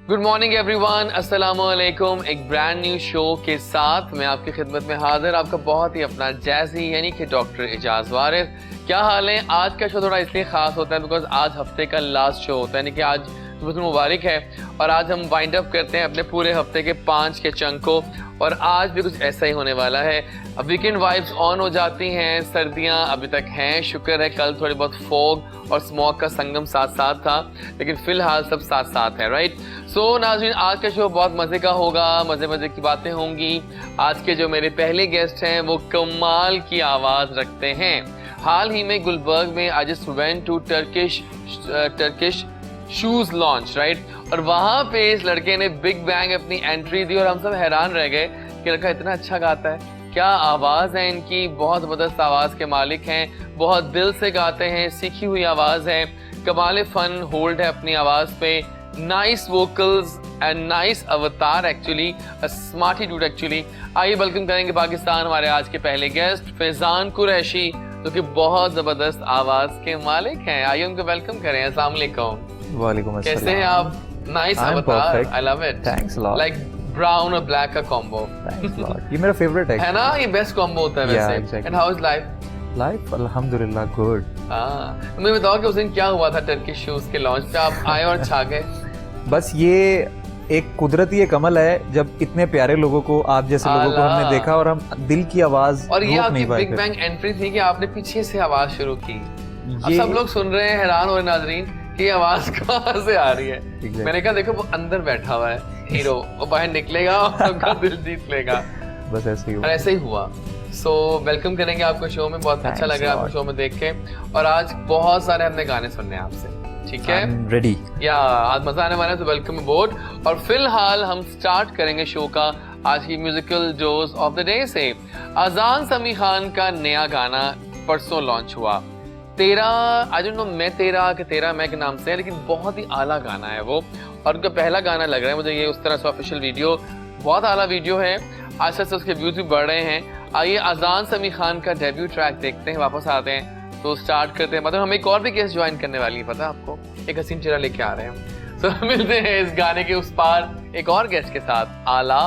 Good morning everyone, अस्सलाम वालेकुम। एक ब्रांड न्यू शो के साथ मैं आपकी खिदमत में हाजिर, आपका बहुत ही अपना जैज़ी यानी कि डॉक्टर एजाज वारिस। क्या हाल है? आज का शो थोड़ा इसलिए ख़ास होता है बिकॉज आज हफ्ते का लास्ट शो होता है, यानी कि आज जुम्मतुल मुबारक है और आज हम वाइंड अप करते हैं अपने पूरे हफ्ते के 5 के चंक को। और आज भी कुछ ऐसा ही होने वाला है। अब वीकेंड वाइब्स ऑन हो जाती हैं, सर्दियां अभी तक हैं, शुक्र है कल थोड़ी बहुत फॉग और स्मॉग का संगम साथ साथ था, लेकिन फिलहाल सब साथ साथ है, राइट। सो नाज़रीन, आज का शो बहुत मज़े का होगा, मज़े मज़े की बातें होंगी। आज के जो मेरे पहले गेस्ट हैं वो कमाल की आवाज़ रखते हैं। हाल ही में गुलबर्ग में I just went to Turkish shoes launch, right. और वहाँ पे इस लड़के ने बिग बैंग अपनी एंट्री दी और हम सब हैरान रह गए कि लड़का इतना अच्छा गाता है, क्या आवाज़ है इनकी, बहुत ज़बरदस्त आवाज़ के मालिक हैं, बहुत दिल से गाते हैं, सीखी हुई आवाज़ है, कमाल फन होल्ड है अपनी आवाज़ पे, नाइस वोकल्स एंड नाइस अवतार, एक्चुअली स्मार्टी डूड एक्चुअली। आइए वेलकम करेंगे पाकिस्तान हमारे आज के पहले गेस्ट फैजान कुरैशी, जो कि बहुत ज़बरदस्त आवाज़ के मालिक हैं। आइए उनको वेलकम करें। अस्सलाम वालेकुम। वालेकुम अस्सलाम। कैसे हैं आप? नाइस अवतार, I love it. Thanks a lot. Like brown और ब्लैक का कॉम्बो। Thanks a lot. ये मेरा फेवरेट है ना, ये बेस्ट कॉम्बो होता है वैसे। एंड हाउ इज लाइफ अल्हम्दुलिल्लाह गुड। तो मुझे बताओ कि उस दिन क्या हुआ था टर्किश शूज के लॉन्च पे, आप आए और छा गए? बस ये एक कुदरती एक अमल है, जब इतने प्यारे लोगों को, आप जैसे लोगों को हमने देखा और हम दिल की आवाज और ये रोक आपकी नहीं पाए। बिग बैंग एंट्री थी कि आपने पीछे से आवाज शुरू की। अब ये सब लोग सुन रहे हैं, हैरान हो रहे नाजरीन कि ये आवाज कहाँ से आ रही है। Exactly. मैंने कहा देखो वो अंदर बैठा हुआ है हीरो, वो बाहर निकलेगा और सबका दिल जीत लेगा। बस ऐसे ही और हुआ। ऐसे ही हुआ। सो वेलकम करेंगे आपको शो में, बहुत अच्छा लग रहा है आपको शो में देख के। और आज बहुत सारे हमने गाने सुनने हैं आपसे, ठीक है? रेडी या आज मजा आने वाला है, तो वेलकम अबोर्ड। और फिलहाल हम स्टार्ट करेंगे शो का आज की musical dose of the day से। अजान समी खान का नया गाना परसों लॉन्च हुआ, तेरा, आई डोंट नो मैं तेरा कि तेरा मैं के नाम से है, लेकिन बहुत ही आला गाना है वो, और उनका पहला गाना लग रहा है मुझे ये उस तरह से ऑफिशियल वीडियो, बहुत आला वीडियो है। आस्ते आस्ते उसके व्यूज भी बढ़ रहे हैं। आइए अजान समी खान का डेब्यू ट्रैक देखते हैं, वापस आते हैं तो स्टार्ट करते हैं। मतलब हम एक और भी गेस्ट ज्वाइन करने वाली है, पता है आपको, एक हसीन चेहरा लेके आ रहे हैं। तो मिलते हैं इस गाने के उस पार एक और गेस्ट के साथ, आला।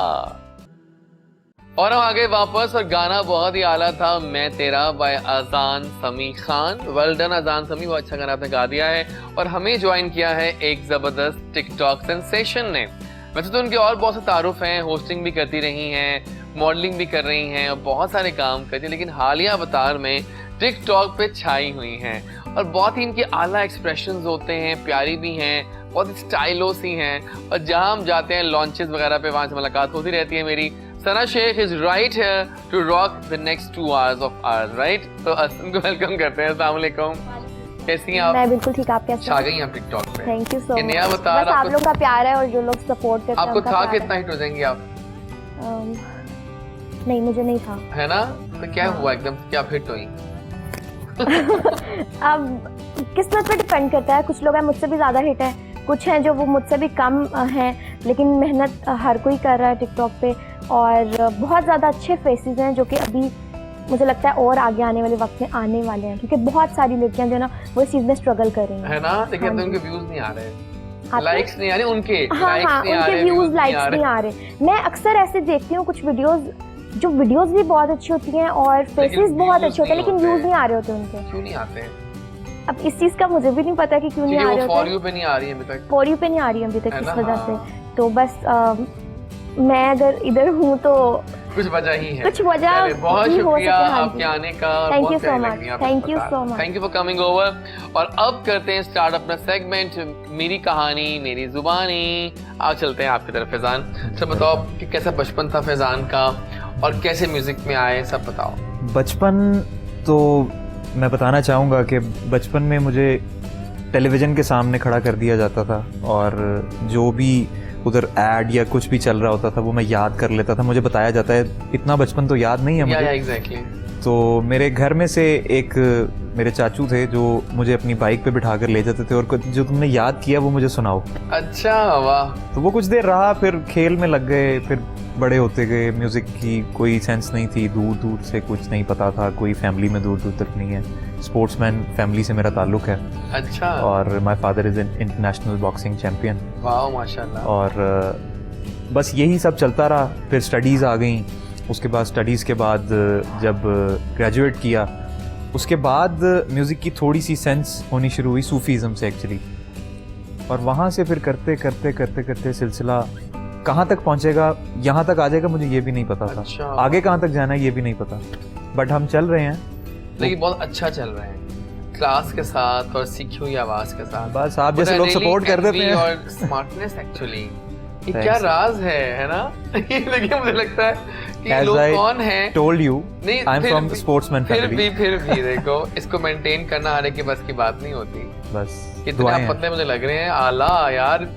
और हम आ गए वापस और गाना बहुत ही आला था, मैं तेरा बाय अजान समी खान। वेल डन अजान समी, वो अच्छा गाना आपने गा दिया है। और हमें ज्वाइन किया है एक जबरदस्त टिकटॉक सेंसेशन ने। वैसे तो उनके और बहुत से तारुफ हैं, होस्टिंग भी करती रही हैं, मॉडलिंग भी कर रही हैं और बहुत सारे काम करती हैं, लेकिन हालिया अवतार में टिकटॉक पे छाई हुई हैं। और बहुत ही इनके आला एक्सप्रेशंस होते हैं, प्यारी भी हैं, बहुत ही स्टाइलोस ही हैं। और जहाँ हम जाते हैं लॉन्चेस वगैरह पे, वहाँ से मुलाकात होती रहती है मेरी। Sana Shaikh is right here to rock the next 2 hours of ours, right? तो असम को वेलकम करते हैं। अस्सलाम वालेकुम, कैसी हैं आप? मैं बिल्कुल ठीक, आप कैसे? छा गई हैं आप टिकटॉक पे। Thank you so much. नया अवतार बस आप लोग का प्यार है और जो लोग सपोर्ट करते हैं आपको उनका था प्यार कितना हिट हो जाएंगी आप? नहीं, मुझे नहीं था। है ना? तो क्या हुआ एकदम से, क्या हिट हुई? अब किस्मत पे डिपेंड करता है, कुछ लोग हैं मुझसे भी ज्यादा हिट है, कुछ हैं जो वो मुझसे भी कम हैं, लेकिन मेहनत हर कोई कर रहा है टिकटॉक पे। और बहुत ज़्यादा अच्छे फेसेस हैं जो कि अभी मुझे लगता है और आगे आने वाले वक्त में आने वाले हैं, क्योंकि बहुत सारी लड़कियां जो ना वो इस चीज़ में स्ट्रगल कर रही हैं, है ना? लेकिन हाँ, उनके व्यूज नहीं आ रहे, लाइक्स नहीं आ रहे उनके, हाँ, उनके व्यूज लाइक्स नहीं आ रहे। मैं अक्सर ऐसे देखती हूँ कुछ वीडियोस, जो वीडियोस भी बहुत अच्छी होती हैं और फेसेस बहुत अच्छे होते हैं, लेकिन व्यूज नहीं आ रहे होते उनके। क्यों नहीं आते? अब इस चीज का मुझे भी नहीं पता कि क्यों नहीं आ रहे होते। फॉर यू पे नहीं आ रही है अभी तक, फॉर यू पे नहीं आ रही है अभी तक, इस वजह से। तो बस मैं अगर इधर हूँ तो कुछ वजह ही है, कुछ वजह बहुत भी हो शुक्रिया सकती है। हाँ आपके आने का, thank you so much, thank you so much, thank you for coming over. और अब करते हैं स्टार्ट अपना सेगमेंट, मेरी कहानी मेरी जुबानी। आप चलते हैं आपकी तरफ। फैजान, सब बताओ कि कैसा बचपन था फैजान का और कैसे म्यूजिक में आए, सब बताओ। बचपन तो मैं बताना चाहूँगा कि बचपन में मुझे टेलीविज़न के सामने खड़ा कर दिया जाता था और जो भी उधर ऐड या कुछ भी चल रहा होता था वो मैं याद कर लेता था। मुझे बताया जाता है, इतना बचपन तो याद नहीं है मुझे। एग्जैक्टली। तो मेरे घर में से एक मेरे चाचू थे जो मुझे अपनी बाइक पे बिठा कर ले जाते थे और जो तुमने याद किया वो मुझे सुनाओ। अच्छा, वाह। तो वो कुछ देर रहा, फिर खेल में लग गए, फिर बड़े होते गए म्यूज़िक की कोई सेंस नहीं थी, दूर दूर से कुछ नहीं पता था, कोई फैमिली में दूर दूर तक नहीं है। स्पोर्ट्समैन फैमिली से मेरा ताल्लुक़ है। अच्छा। और my father is an international boxing champion. वाह माशाल्लाह। और बस यही सब चलता रहा। फिर स्टडीज़ आ गई, उसके बाद स्टडीज़ के बाद जब ग्रेजुएट किया, उसके बाद म्यूज़िक की थोड़ी सी सेंस होनी शुरू हुई सूफीज़म से एक्चुअली। और वहाँ से फिर करते करते करते करते सिलसिला कहाँ तक पहुँचेगा, यहाँ तक आ जाएगा मुझे ये भी नहीं पता था। अच्छा। आगे कहाँ तक जाना है ये भी नहीं पता, बट हम चल रहे हैं। लेकिन बहुत अच्छा चल रहे हैं, क्लास के साथ और सीखी हुई आवाज़ के साथ। बस आप जैसे लोग सपोर्ट कर देते हैं। और स्मार्टनेस एक्चुअली ये क्या राज है ना? ये देखिए मुझे लगता है कि लोग कौन हैं। टोल्ड यू नहीं, I am from sportsman family. फिर भी देखो इसको मेंटेन करना आने की बस की बात नहीं होती। बस कितने आप पतले मुझे लग रहे हैं, आला यार।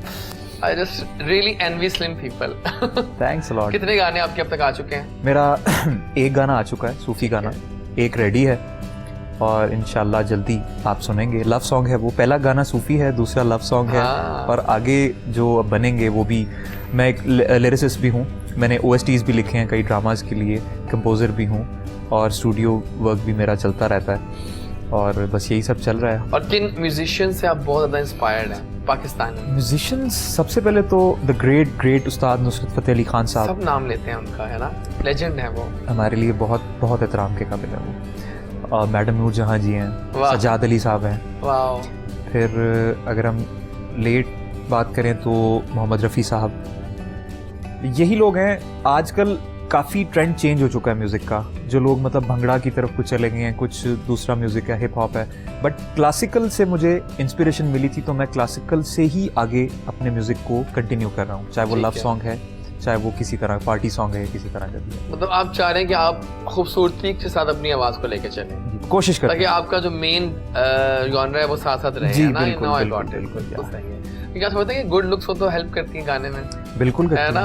I just really envy slim people. Thanks a lot. कितने गाने आपके अब तक आ चुके हैं? मेरा एक गाना आ चुका है, सूफी गाना, एक रेडी है और इंशाल्लाह जल्दी आप सुनेंगे। लव सॉन्ग है वो, पहला गाना सूफी है, दूसरा लव सॉन्ग है। और आगे जो अब बनेंगे वो भी, मैं एक लिरिसिस्ट भी हूँ, मैंने OSTs भी लिखे हैं कई ड्रामाज के लिए, कंपोज़र भी हूँ और स्टूडियो वर्क भी मेरा चलता रहता है। और बस यही सब चल रहा है। और किन म्यूजिशियन से आप बहुत ज़्यादा इंस्पायर्ड हैं पाकिस्तान में? म्यूजिशियंस सबसे पहले तो द ग्रेट उस्ताद नुसरत फ़तेह अली खान साहब, सब नाम लेते हैं उनका, है ना, लेजेंड है वो, हमारे लिए बहुत बहुत एहतराम के काबिल है वो। और मैडम नूर जहाँ जी हैं, सजाद अली साहब हैं। वाह। फिर अगर हम लेट बात करें तो मोहम्मद रफ़ी साहब, यही लोग हैं। आजकल काफ़ी ट्रेंड चेंज हो चुका है म्यूज़िक का, जो लोग मतलब भंगड़ा की तरफ कुछ चले गए हैं, कुछ दूसरा म्यूज़िक है, हिप हॉप है। बट क्लासिकल से मुझे इंस्पिरेशन मिली थी, तो मैं क्लासिकल से ही आगे अपने म्यूज़िक को कंटिन्यू कर रहा हूँ, चाहे वो लव सॉन्ग है, चाहे वो किसी तरह पार्टी सॉन्ग है, किसी तरह का भी। मतलब आप चाह रहे हैं कि आप खूबसूरती के साथ अपनी आवाज़ को लेकर चलें, कोशिश करें ताकि आपका जो मेन जॉनर है वो साथ साथ रहे। जी, ना, बिल्कुल, no, बिल्कुल, सही है। क्या समझते हैं कि गुड लुक्स हो तो हेल्प करती है गाने में? बिल्कुल करती है ना।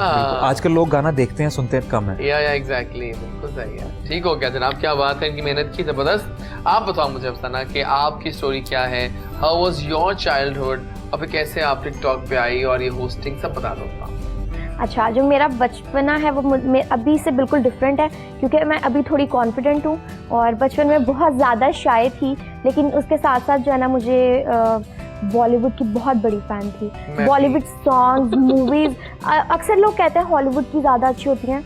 आजकल लोग गाना देखते हैं, सुनते हैं कम है। या एग्जैक्टली, बिल्कुल सही है। ठीक हो गया जनाब, क्या बात है, इनकी मेहनत की ज़बरदस्त। आप बताओ मुझे अफसाना कि आपकी स्टोरी क्या है, हाउ वाज योर चाइल्डहुड, और फिर कैसे आप टिकटॉक पे आई और ये होस्टिंग, सब बता दो। अच्छा, जो मेरा बचपना है वो अभी से बिल्कुल डिफरेंट है, क्योंकि मैं अभी थोड़ी कॉन्फिडेंट हूँ और बचपन में बहुत ज़्यादा शाय थी। लेकिन उसके साथ साथ जो है ना, मुझे बॉलीवुड की बहुत बड़ी फ़ैन थी। बॉलीवुड सॉन्ग्स, मूवीज़, अक्सर लोग कहते हैं हॉलीवुड की ज़्यादा अच्छी होती हैं,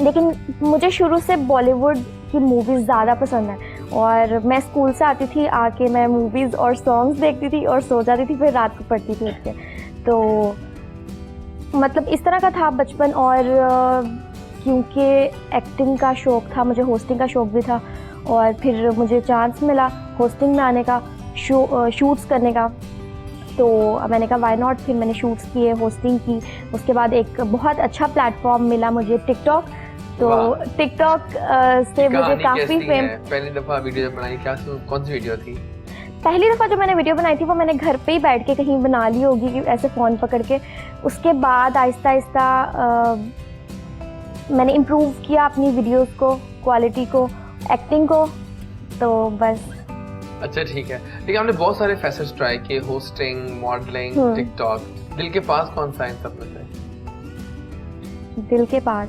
लेकिन मुझे शुरू से बॉलीवुड की मूवीज़ ज़्यादा पसंद है। और मैं स्कूल से आती थी, आके मैं मूवीज़ और सॉन्ग्स देखती थी और सो जाती थी, फिर रात को पढ़ती थी उठ के। तो मतलब इस तरह का था बचपन। और क्योंकि एक्टिंग का शौक़ था मुझे, होस्टिंग का शौक़ भी था, और फिर मुझे चांस मिला होस्टिंग में आने का, शूट्स करने का, तो मैंने कहा वाई नॉट। फिर मैंने शूट्स किए, होस्टिंग की। उसके बाद एक बहुत अच्छा प्लेटफॉर्म मिला मुझे, टिकटॉक। तो टिकटॉक से मुझे काफ़ी फेम। पहली दफ़ा वीडियो बनाई, क्या कौन सी वीडियो थी? पहली दफ़ा जो मैंने वीडियो बनाई थी वो मैंने घर पे ही बैठ के कहीं बना ली होगी, ऐसे फ़ोन पकड़ के। उसके बाद आहिस्ता आहिस्ता मैंने इम्प्रूव किया अपनी वीडियोस को, क्वालिटी को, एक्टिंग को, तो बस। अच्छा ठीक है। देखिए आपने बहुत सारे फैसेट्स ट्राई किए, होस्टिंग, मॉडलिंग, टिकटॉक। दिल के पास कौन सा है इन सब में से? दिल के पास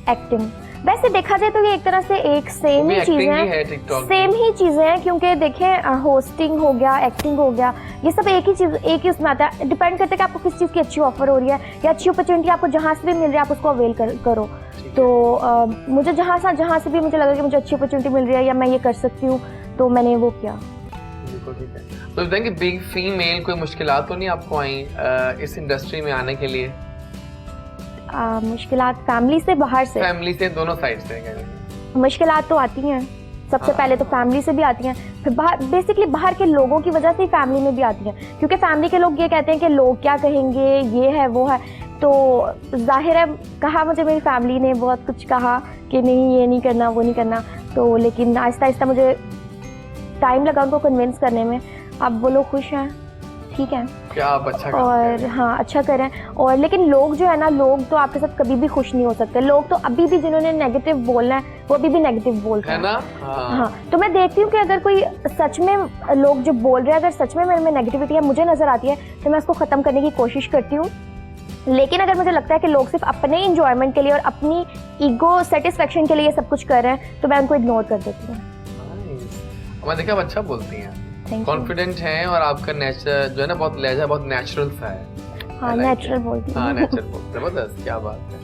एक्टिंग। वैसे देखा जाए तो ये एक तरह से एक सेम ही चीज़ें हैं, सेम ही चीज़ें हैं, क्योंकि देखें होस्टिंग हो गया, एक्टिंग हो गया, ये सब एक ही चीज़, एक ही उसमें आता है। डिपेंड करता है कि आपको किस चीज़ की अच्छी ऑफर हो रही है या अच्छी अपॉर्चुनिटी आपको जहाँ से भी मिल रही है, आप उसको अवेल करो। तो मुझे जहाँ से भी मुझे लगा कि मुझे अच्छी अपॉर्चुनिटी मिल रही है या मैं ये कर सकती हूँ, तो मैंने वो किया। बिल्कुल ठीक है। तो बताएंगे बिग फीमेल कोई मुश्किलात तो नहीं आपको आई इस इंडस्ट्री में आने के लिए? मुश्किलात फैमिली से, बाहर से? फैमिली से, दोनों साइड से मुश्किलात तो आती हैं। सबसे पहले तो फैमिली से भी आती हैं, फिर बेसिकली बाहर के लोगों की वजह से ही फैमिली में भी आती हैं, क्योंकि फैमिली के लोग ये कहते हैं कि लोग क्या कहेंगे, ये है वो है। तो जाहिर है कहा मुझे मेरी फैमिली ने बहुत कुछ कहा कि नहीं ये नहीं करना, वो नहीं करना। तो लेकिन आहिस्ता आहिस्ता मुझे टाइम लगा उनको कन्विंस करने में। अब वो लोग खुश हैं, ठीक है, क्या आप अच्छा और हाँ अच्छा करें। और लेकिन लोग जो है ना, लोग तो आपके साथ कभी भी खुश नहीं हो सकते। लोग तो अभी भी जिन्होंने नेगेटिव बोलना है वो अभी भी नेगेटिव बोलते हैं ना। हाँ, तो मैं देखती हूँ कि अगर कोई सच में लोग जो बोल रहे हैं, अगर सच में मेरे में नेगेटिविटी है मुझे नज़र आती है, तो मैं उसको ख़त्म करने की कोशिश करती हूँ। लेकिन अगर मुझे लगता है कि लोग सिर्फ अपने इंजॉयमेंट के लिए और अपनी ईगो सेटिस्फेक्शन के लिए सब कुछ कर रहे हैं तो मैं उनको इग्नोर कर देती हूँ। मैं देखा आप अच्छा बोलती हैं, Thank you. कॉन्फिडेंट हैं और आपका नेचर जो है ना बहुत लहजा बहुत नेचुरल सा है। हाँ, नेचुरल बोलती हूँ। हाँ नेचुरल बोलते, जबरदस्त, क्या बात है,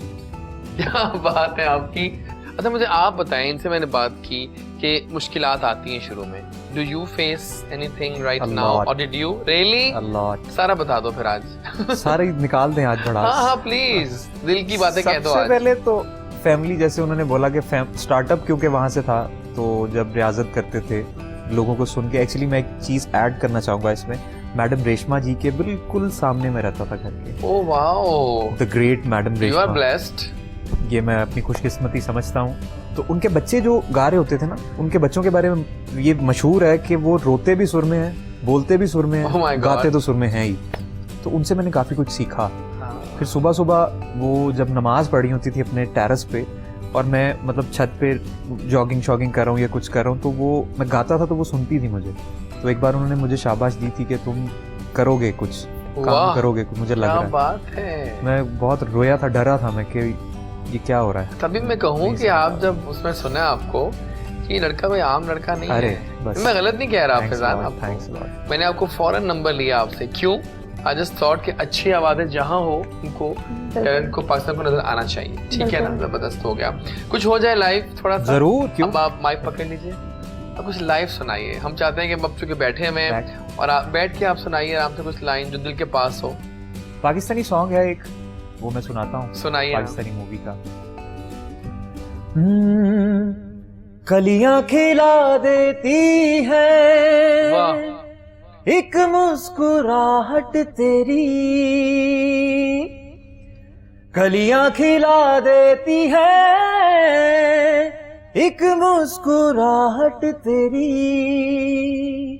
क्या बात है आपकी। अच्छा मुझे आप बताएं, इनसे मैंने बात की कि मुश्किलात आती हैं शुरू में, do you face anything right A now lot. और did you really? A lot. सारा बता दो फिर आज। सारे निकाल दें आज भड़ास। हाँ हाँ प्लीज, दिल की बातें कह दो सबसे आज। पहले तो फैमिली, जैसे उन्होंने बोला कि स्टार्टअप क्योंकि वहाँ से था, तो जब रियाजत करते थे लोगों को सुन के, एक्चुअली मैं एक चीज़ ऐड करना चाहूँगा इसमें, मैडम रेशमा जी के बिल्कुल सामने में रहता था घर के। Oh wow, the great madam you are Reshma, blessed. ये मैं अपनी खुशकिस्मती समझता हूँ। तो उनके बच्चे जो गा रहे होते थे ना, उनके बच्चों के बारे में ये मशहूर है कि वो रोते भी सुर में हैं, बोलते भी सुर में Oh my हैं, God. गाते तो सुर में हैं ही। तो उनसे मैंने काफ़ी कुछ सीखा। फिर सुबह सुबह वो जब नमाज पढ़ी होती थी अपने टेरेस पे, और मैं मतलब छत पे जॉगिंग शॉगिंग कर रहा हूँ या कुछ कर रहा हूँ, तो वो मैं गाता था तो वो सुनती थी मुझे। तो एक बार उन्होंने मुझे शाबाश दी थी कि तुम करोगे कुछ, वाह, काम करोगे कुछ, मुझे लग क्या रहा है। बात है। मैं बहुत रोया था, डरा था मैं कि ये क्या हो रहा है। तभी मैं कहूँ कि आप जब उसमें सुना आपको कि ये लड़का कोई आम लड़का नहीं अरे है, बस, मैं गलत नहीं कह रहा Thanks a फैजान lot, आपको। thanks a lot. मैंने आपको फौरन नंबर लिया आपसे, क्यों? आई जस्ट थॉट कि अच्छी आवाजें जहाँ हो उनको टैलेंट को पाकिस्तान को नजर आना चाहिए। ठीक है ना, जबरदस्त हो गया। कुछ हो जाए लाइव थोड़ा सा, जरूर, क्यों? अब आप माइक पकड़ लीजिए, अब कुछ लाइव सुनाइए। हम चाहते हैं कि अब चूंकि बैठे हैं और आप बैठ के आप सुनाइए आराम से कुछ लाइन जो दिल के पास हो। पाकिस्तानी सॉन्ग है एक, वो मैं सुनाता हूँ, सुनाइए। पाकिस्तानी मूवी का। कलियां खिला देती है एक मुस्कुराहट तेरी, कलियां खिला देती है एक मुस्कुराहट तेरी,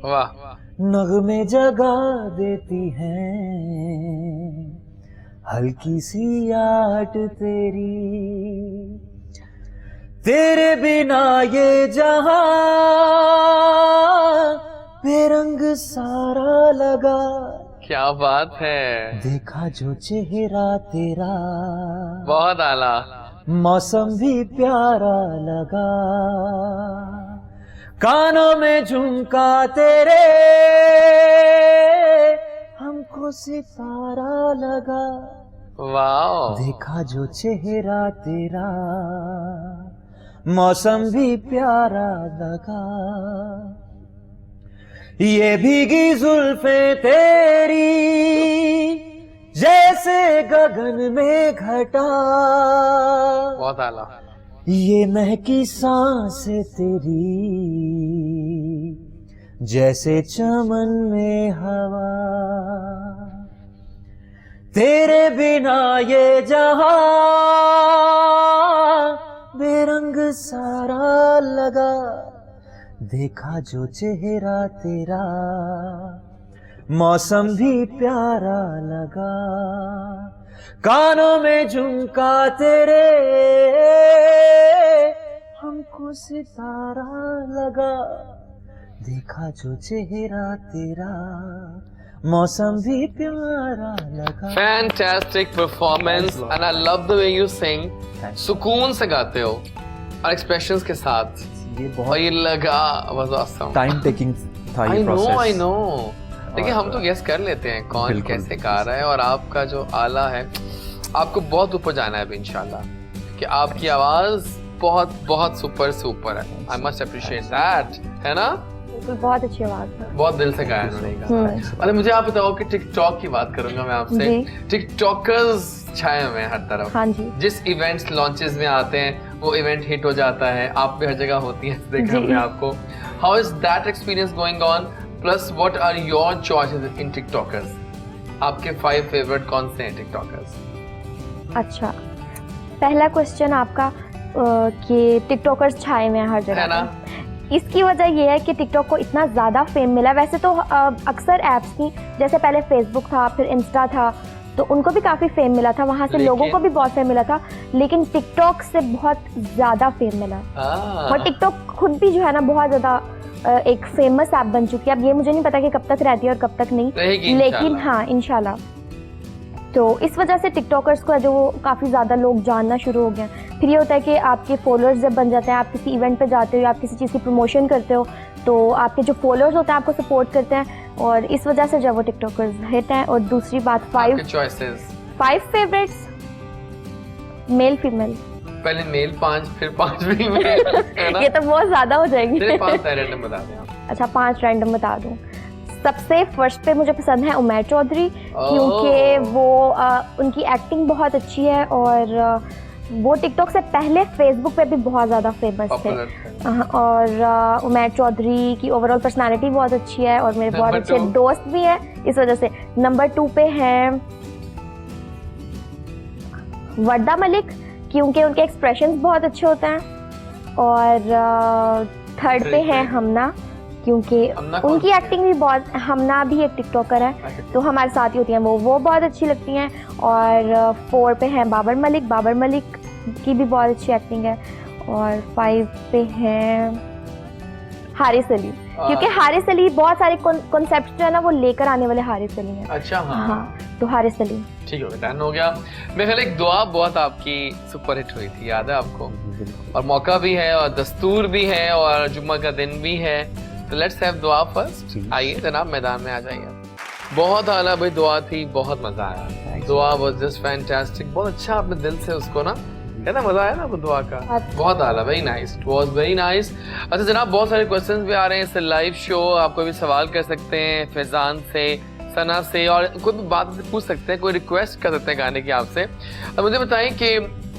वाह, नगमे जगा देती है हल्की सी आहट तेरी, तेरे बिना ये जहां बेरंग सारा लगा, क्या बात है, देखा जो चेहरा तेरा बहुत आला, मौसम भी प्यारा लगा, कानों में झुमका तेरे हमको सितारा लगा, वाह, देखा जो चेहरा तेरा मौसम भी प्यारा लगा, ये भीगी जुल्फे तेरी जैसे गगन में घटा, बहुत आला, ये महकी सांसें तेरी जैसे चमन में हवा, तेरे बिना ये जहां बेरंग सारा लगा, देखा जो चेहरा तेरा मौसम भी प्यारा लगा, कानों में झुमका तेरे हमको सितारा लगा, देखा जो चेहरा तेरा मौसम भी प्यारा लगा। Fantastic performance and I love the way you sing, सुकून से गाते हो और एक्सप्रेशंस के साथ, ये और बहुत ये लगा वाज ऑसम, टाइम टेकिंग था ये प्रोसेस। आई नो देखिए हम तो गेस कर लेते हैं कौन बिल्कुल, कैसे गा रहा है, और आपका जो आला है, आपको बहुत ऊपर जाना है अभी इंशाल्लाह, कि आपकी आवाज बहुत बहुत सुपर से ऊपर है। आई मस्ट अप्रिशिएट दैट, है ना, बिल्कुल बहुत अच्छी आवाज है। बहुत दिल से गाया उन्होंने गा। अरे मुझे आप बताओ कि टिकटॉक की बात करूंगा मैं आपसे, टिकटॉकर्स छाए हुए हैं हर तरफ, हाँ जी, जिस इवेंट्स लॉन्चेस में आते हैं वो इवेंट हिट हो जाता है, आप भी हर जगह होती है, देखा हमने आपको। How is that experience going on, plus what are your choices in TikTokers, आपके 5 फेवरेट कौन से हैं टिकटॉकर्स? अच्छा, पहला क्वेश्चन आपका कि टिकटॉकर्स छाए हुए हैं हर जगह है ना? इसकी वजह ये है कि टिकटॉक को इतना ज़्यादा फेम मिला। वैसे तो अक्सर ऐप्स थी, जैसे पहले फेसबुक था, फिर इंस्टा था, तो उनको भी काफ़ी फेम मिला था, वहाँ से लोगों को भी बहुत फेम मिला था, लेकिन टिकटॉक से बहुत ज़्यादा फेम मिला। और टिकटॉक खुद भी जो है ना बहुत ज़्यादा एक फेमस ऐप बन चुकी है। अब ये मुझे नहीं पता कि कब तक रहती है और कब तक नहीं, लेकिन हाँ इंशाल्लाह। तो इस वजह से टिकटॉकर्स को है जो काफ़ी ज़्यादा लोग जानना शुरू हो गए हैं। फिर ये होता है कि आपके फॉलोअर्स जब बन जाते हैं, आप किसी इवेंट पे जाते हो या आप किसी चीज़ की प्रमोशन करते हो, तो आपके जो फॉलोअर्स होते हैं आपको सपोर्ट करते हैं और इस वजह से जब वो टिकटॉकर्स हिट हैं। और दूसरी बात, आपके चॉइसेस 5 फेवरेट्स, मेल फीमेल। पहले मेल 5 फिर 5 फीमेल है ना? ये तो बहुत ज़्यादा हो जाएगी। चलिए 5 रैंडम बता दें आप। अच्छा 5 रैंडम बता दूं। सबसे फर्स्ट पे मुझे पसंद है उमैर चौधरी, क्योंकि वो उनकी एक्टिंग बहुत अच्छी है और वो टिकटॉक से पहले फेसबुक पे भी बहुत ज़्यादा फेमस थे। Popular थे। और उमैर चौधरी की ओवरऑल पर्सनालिटी बहुत अच्छी है और मेरे बहुत Number अच्छे 2? दोस्त भी हैं इस वजह से। नंबर 2 पे हैं वर्दा मलिक, क्योंकि उनके एक्सप्रेशंस बहुत अच्छे होते हैं। और थर्ड पे है हमना, क्योंकि हमना कौन उनकी सी है? एक्टिंग भी बहुत, हमना भी एक टिकटॉकर है तो हमारे साथ ही होती हैं वो बहुत अच्छी लगती हैं। और 4 पे हैं बाबर मलिक की भी बहुत अच्छी एक्टिंग है। और 5 पे हैं हारिस अली, क्योंकि हारिस अली बहुत सारे कॉन्सेप्ट जो है ना वो लेकर आने वाले हारिस अली हैं। अच्छा हाँ हाँ, तो हारिस अली। ठीक हो गया, डन हो गया। मेरे ख्याल एक दुआ बहुत आपकी सुपर हिट हुई थी, याद है आपको? और मौका भी है और दस्तूर भी है और जुम्मा का दिन भी है, तो लेट्स हैव दुआ फर्स्ट। आइए जनाब मैदान में आ जाइए। बहुत आला भाई दुआ थी, बहुत मजा आया। दुआ वाज जस्ट फैंटास्टिक, बहुत अच्छा आपने दिल से उसको ना, है ना, मजा आया ना वो दुआ का, बहुत आला, very nice, it was very nice. अच्छा जनाब बहुत सारे क्वेश्चंस भी आ रहे हैं, इट्स लाइव शो, आप कोई भी सवाल कर सकते हैं फैजान से, सना से, और कोई भी बात से पूछ सकते हैं, कोई रिक्वेस्ट कर सकते हैं गाने की आपसे। अब मुझे बताएं कि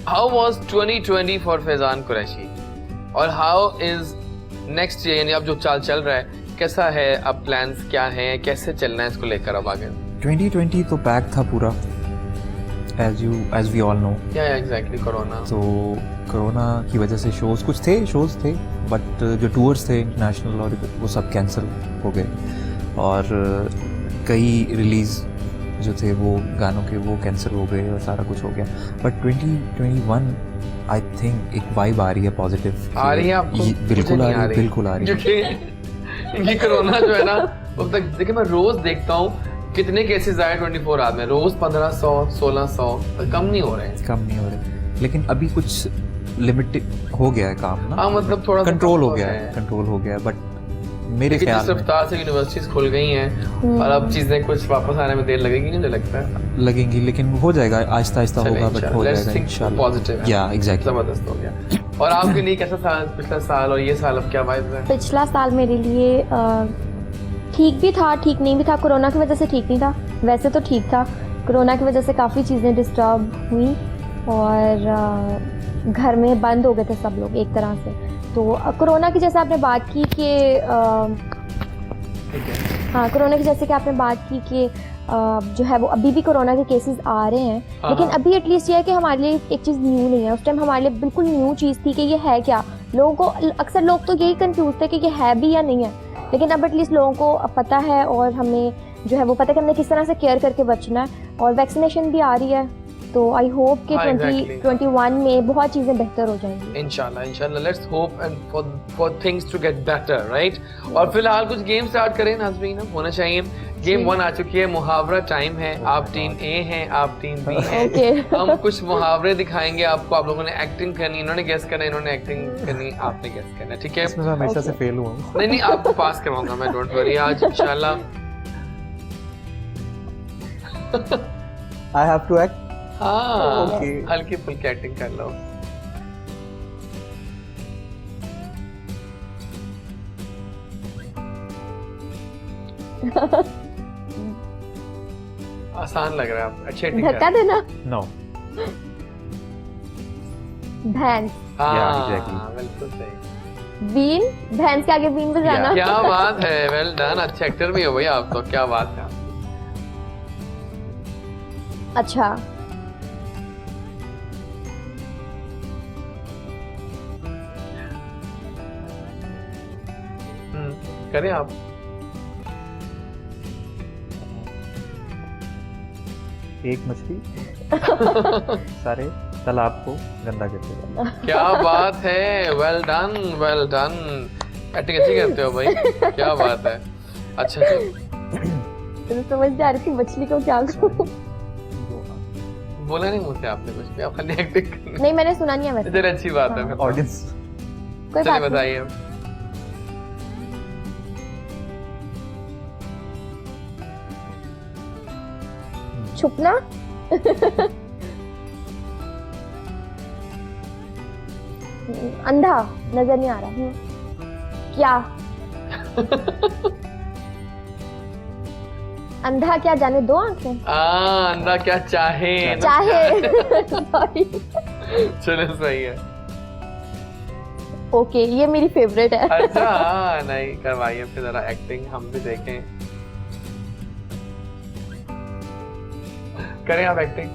how was 2020 for Faizan Qureshi और हाउ इज नेक्स्ट ईयर, यानी अब जो चाल चल रहा है कैसा है, अब प्लान्स क्या हैं, कैसे चलना है इसको लेकर अब आगे? 2020 तो पैक था पूरा, एज वी ऑल नो। क्या है एग्जैक्टली कोरोना? तो कोरोना की वजह से शोज़ थे बट जो टूर्स थे इंटरनेशनल और वो सब कैंसिल हो गए और कई रिलीज़ जो थे वो गानों के वो कैंसिल हो गए और सारा कुछ हो गया। बट 2021 आई थिंक एक वाइब आ रही है पॉजिटिव। आ रही है आपको? बिल्कुल आ रही है, बिल्कुल आ रही है। क्योंकि ये कोरोना जो है ना, अब तक देखिए मैं रोज देखता हूँ कितने केसेस आए 24 आवर में, रोज 1500 1600, कम नहीं हो रहे हैं। लेकिन अभी कुछ लिमिट हो गया है काम ना। हाँ मतलब थोड़ा कंट्रोल हो गया है बट मेरे ख्याल जिस में रफ्तार से यूनिवर्सिटीज खुल गई हैं और अब चीजें कुछ वापस आने में देर लगेगी, नहीं लगता है? लगेंगी, लेकिन हो जाएगा, आहिस्ता आहिस्ता होगा, बट हो जाएगा इंशाल्लाह। पॉजिटिव, या एग्जैक्टली, जबरदस्त हो गया। और आपके लिए कैसा साल, पिछला साल और ये साल अब क्या वाइब है? पिछला साल मेरे लिए ठीक भी था, ठीक नहीं भी था। कोरोना की वजह से ठीक नहीं था, वैसे तो ठीक था। कोरोना की वजह से काफ़ी चीज़ें डिस्टर्ब हुई और घर में बंद हो गए थे सब लोग एक तरह से। तो कोरोना की जैसे आपने बात की कि हाँ, कोरोना की जैसे कि आपने बात की कि जो है वो अभी भी कोरोना के केसेस आ रहे हैं, लेकिन अभी एटलीस्ट ये है कि हमारे लिए एक चीज़ न्यू नहीं है। उस टाइम हमारे लिए बिल्कुल न्यू चीज़ थी कि ये है क्या। लोगों को अक्सर लोग तो यही कंफ्यूज थे कि ये है भी या नहीं है, लेकिन अब एटलीस्ट लोगों को पता है और हमें जो है वो पता है कि हमने किस तरह से केयर करके बचना है। और वैक्सीनेशन भी आ रही है, तो आई होप कि 2021 में बहुत चीज़ें बेहतर हो जाएंगी। इंशाल्लाह let's hope and for things to get better, right? और फिलहाल कुछ गेम स्टार्ट करें नाज़रीन, होना चाहिए। गेम 1 आ चुकी है, मुहावरा टाइम है। आप टीम ए हैं, आप टीम बी हैं। हम कुछ मुहावरे दिखाएंगे आपको, आप लोगों ने एक्टिंग करनी, इन्होंने गेस करना, इन्होंने एक्टिंग करनी, आपने गेस करना, ठीक है? इसमें मैं हमेशा से फेल हुआ हूँ। नहीं आपको पास करवाऊंगा मैं, डोंट वरी, आज इंशाल्लाह। I have to act. हाँ Okay. हल्की फुल्की एक्टिंग कर लो। आसान लग रहा है, आप अच्छी एक्टिंग कर धक्का रहे हैं। देना। नो, भैंस। Yeah, exactly. हाँ बिल्कुल सही। बीन, भैंस के आगे बीन बजाना। क्या बात है, वेल डन, अच्छे एक्टर भी हो भाई आप तो, क्या बात है। अच्छा, करें आप। एक मछली सारे तालाब को गंदा करते हैं। क्या बात है, well done well done, acting अच्छी करते हो भाई, क्या बात है। अच्छा तो समझ जा रही थी मछली को क्या करूं। बोला नहीं मुझसे आपने कुछ भी, आप खाली एक्टिंग करनी। नहीं मैंने सुना नहीं है वैसे। इधर अच्छी बात है फिर तो। ऑडियंस कोई चलिए बात नहीं। बताइए अब। छुपना। अंधा, नजर नहीं आ रहा। क्या? अंधा क्या जाने दो आंखें? अंधा क्या चाहे ना चाहे। सॉरी। चलो सही है। ओके, ये मेरी फेवरेट है। अच्छा नहीं करवाइए फिर जरा एक्टिंग, हम भी देखें। करें आप एक्टिंग।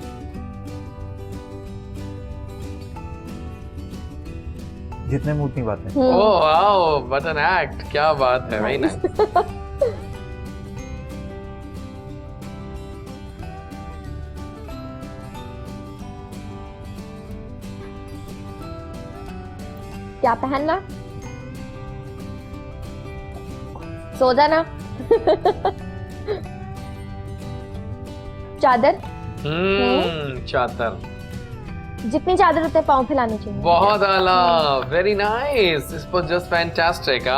जितने मुंह उतनी बातें। Oh wow, what an act, क्या बात है, वेरी नाइस। क्या पहनना? सो जाना। चादर। चादर। जितनी चादर उतने पाँव फैलाने चाहिए। बहुत आला, very nice, this was just fantastic.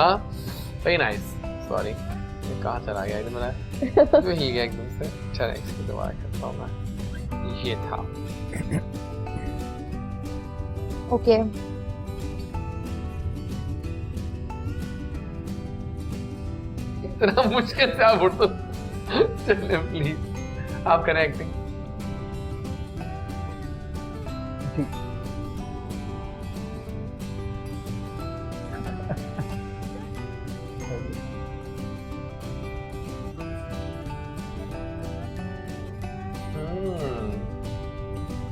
Very nice. Sorry, ये कहाँ चला गया इधर मेरा, तो ही गया एकदम से। चलो इसको दोबारा करता हूँ मैं। ये था। ओके। इतना मुश्किल से आप उठो। चलिए प्लीज आप करें एक्टिंग। ठीक।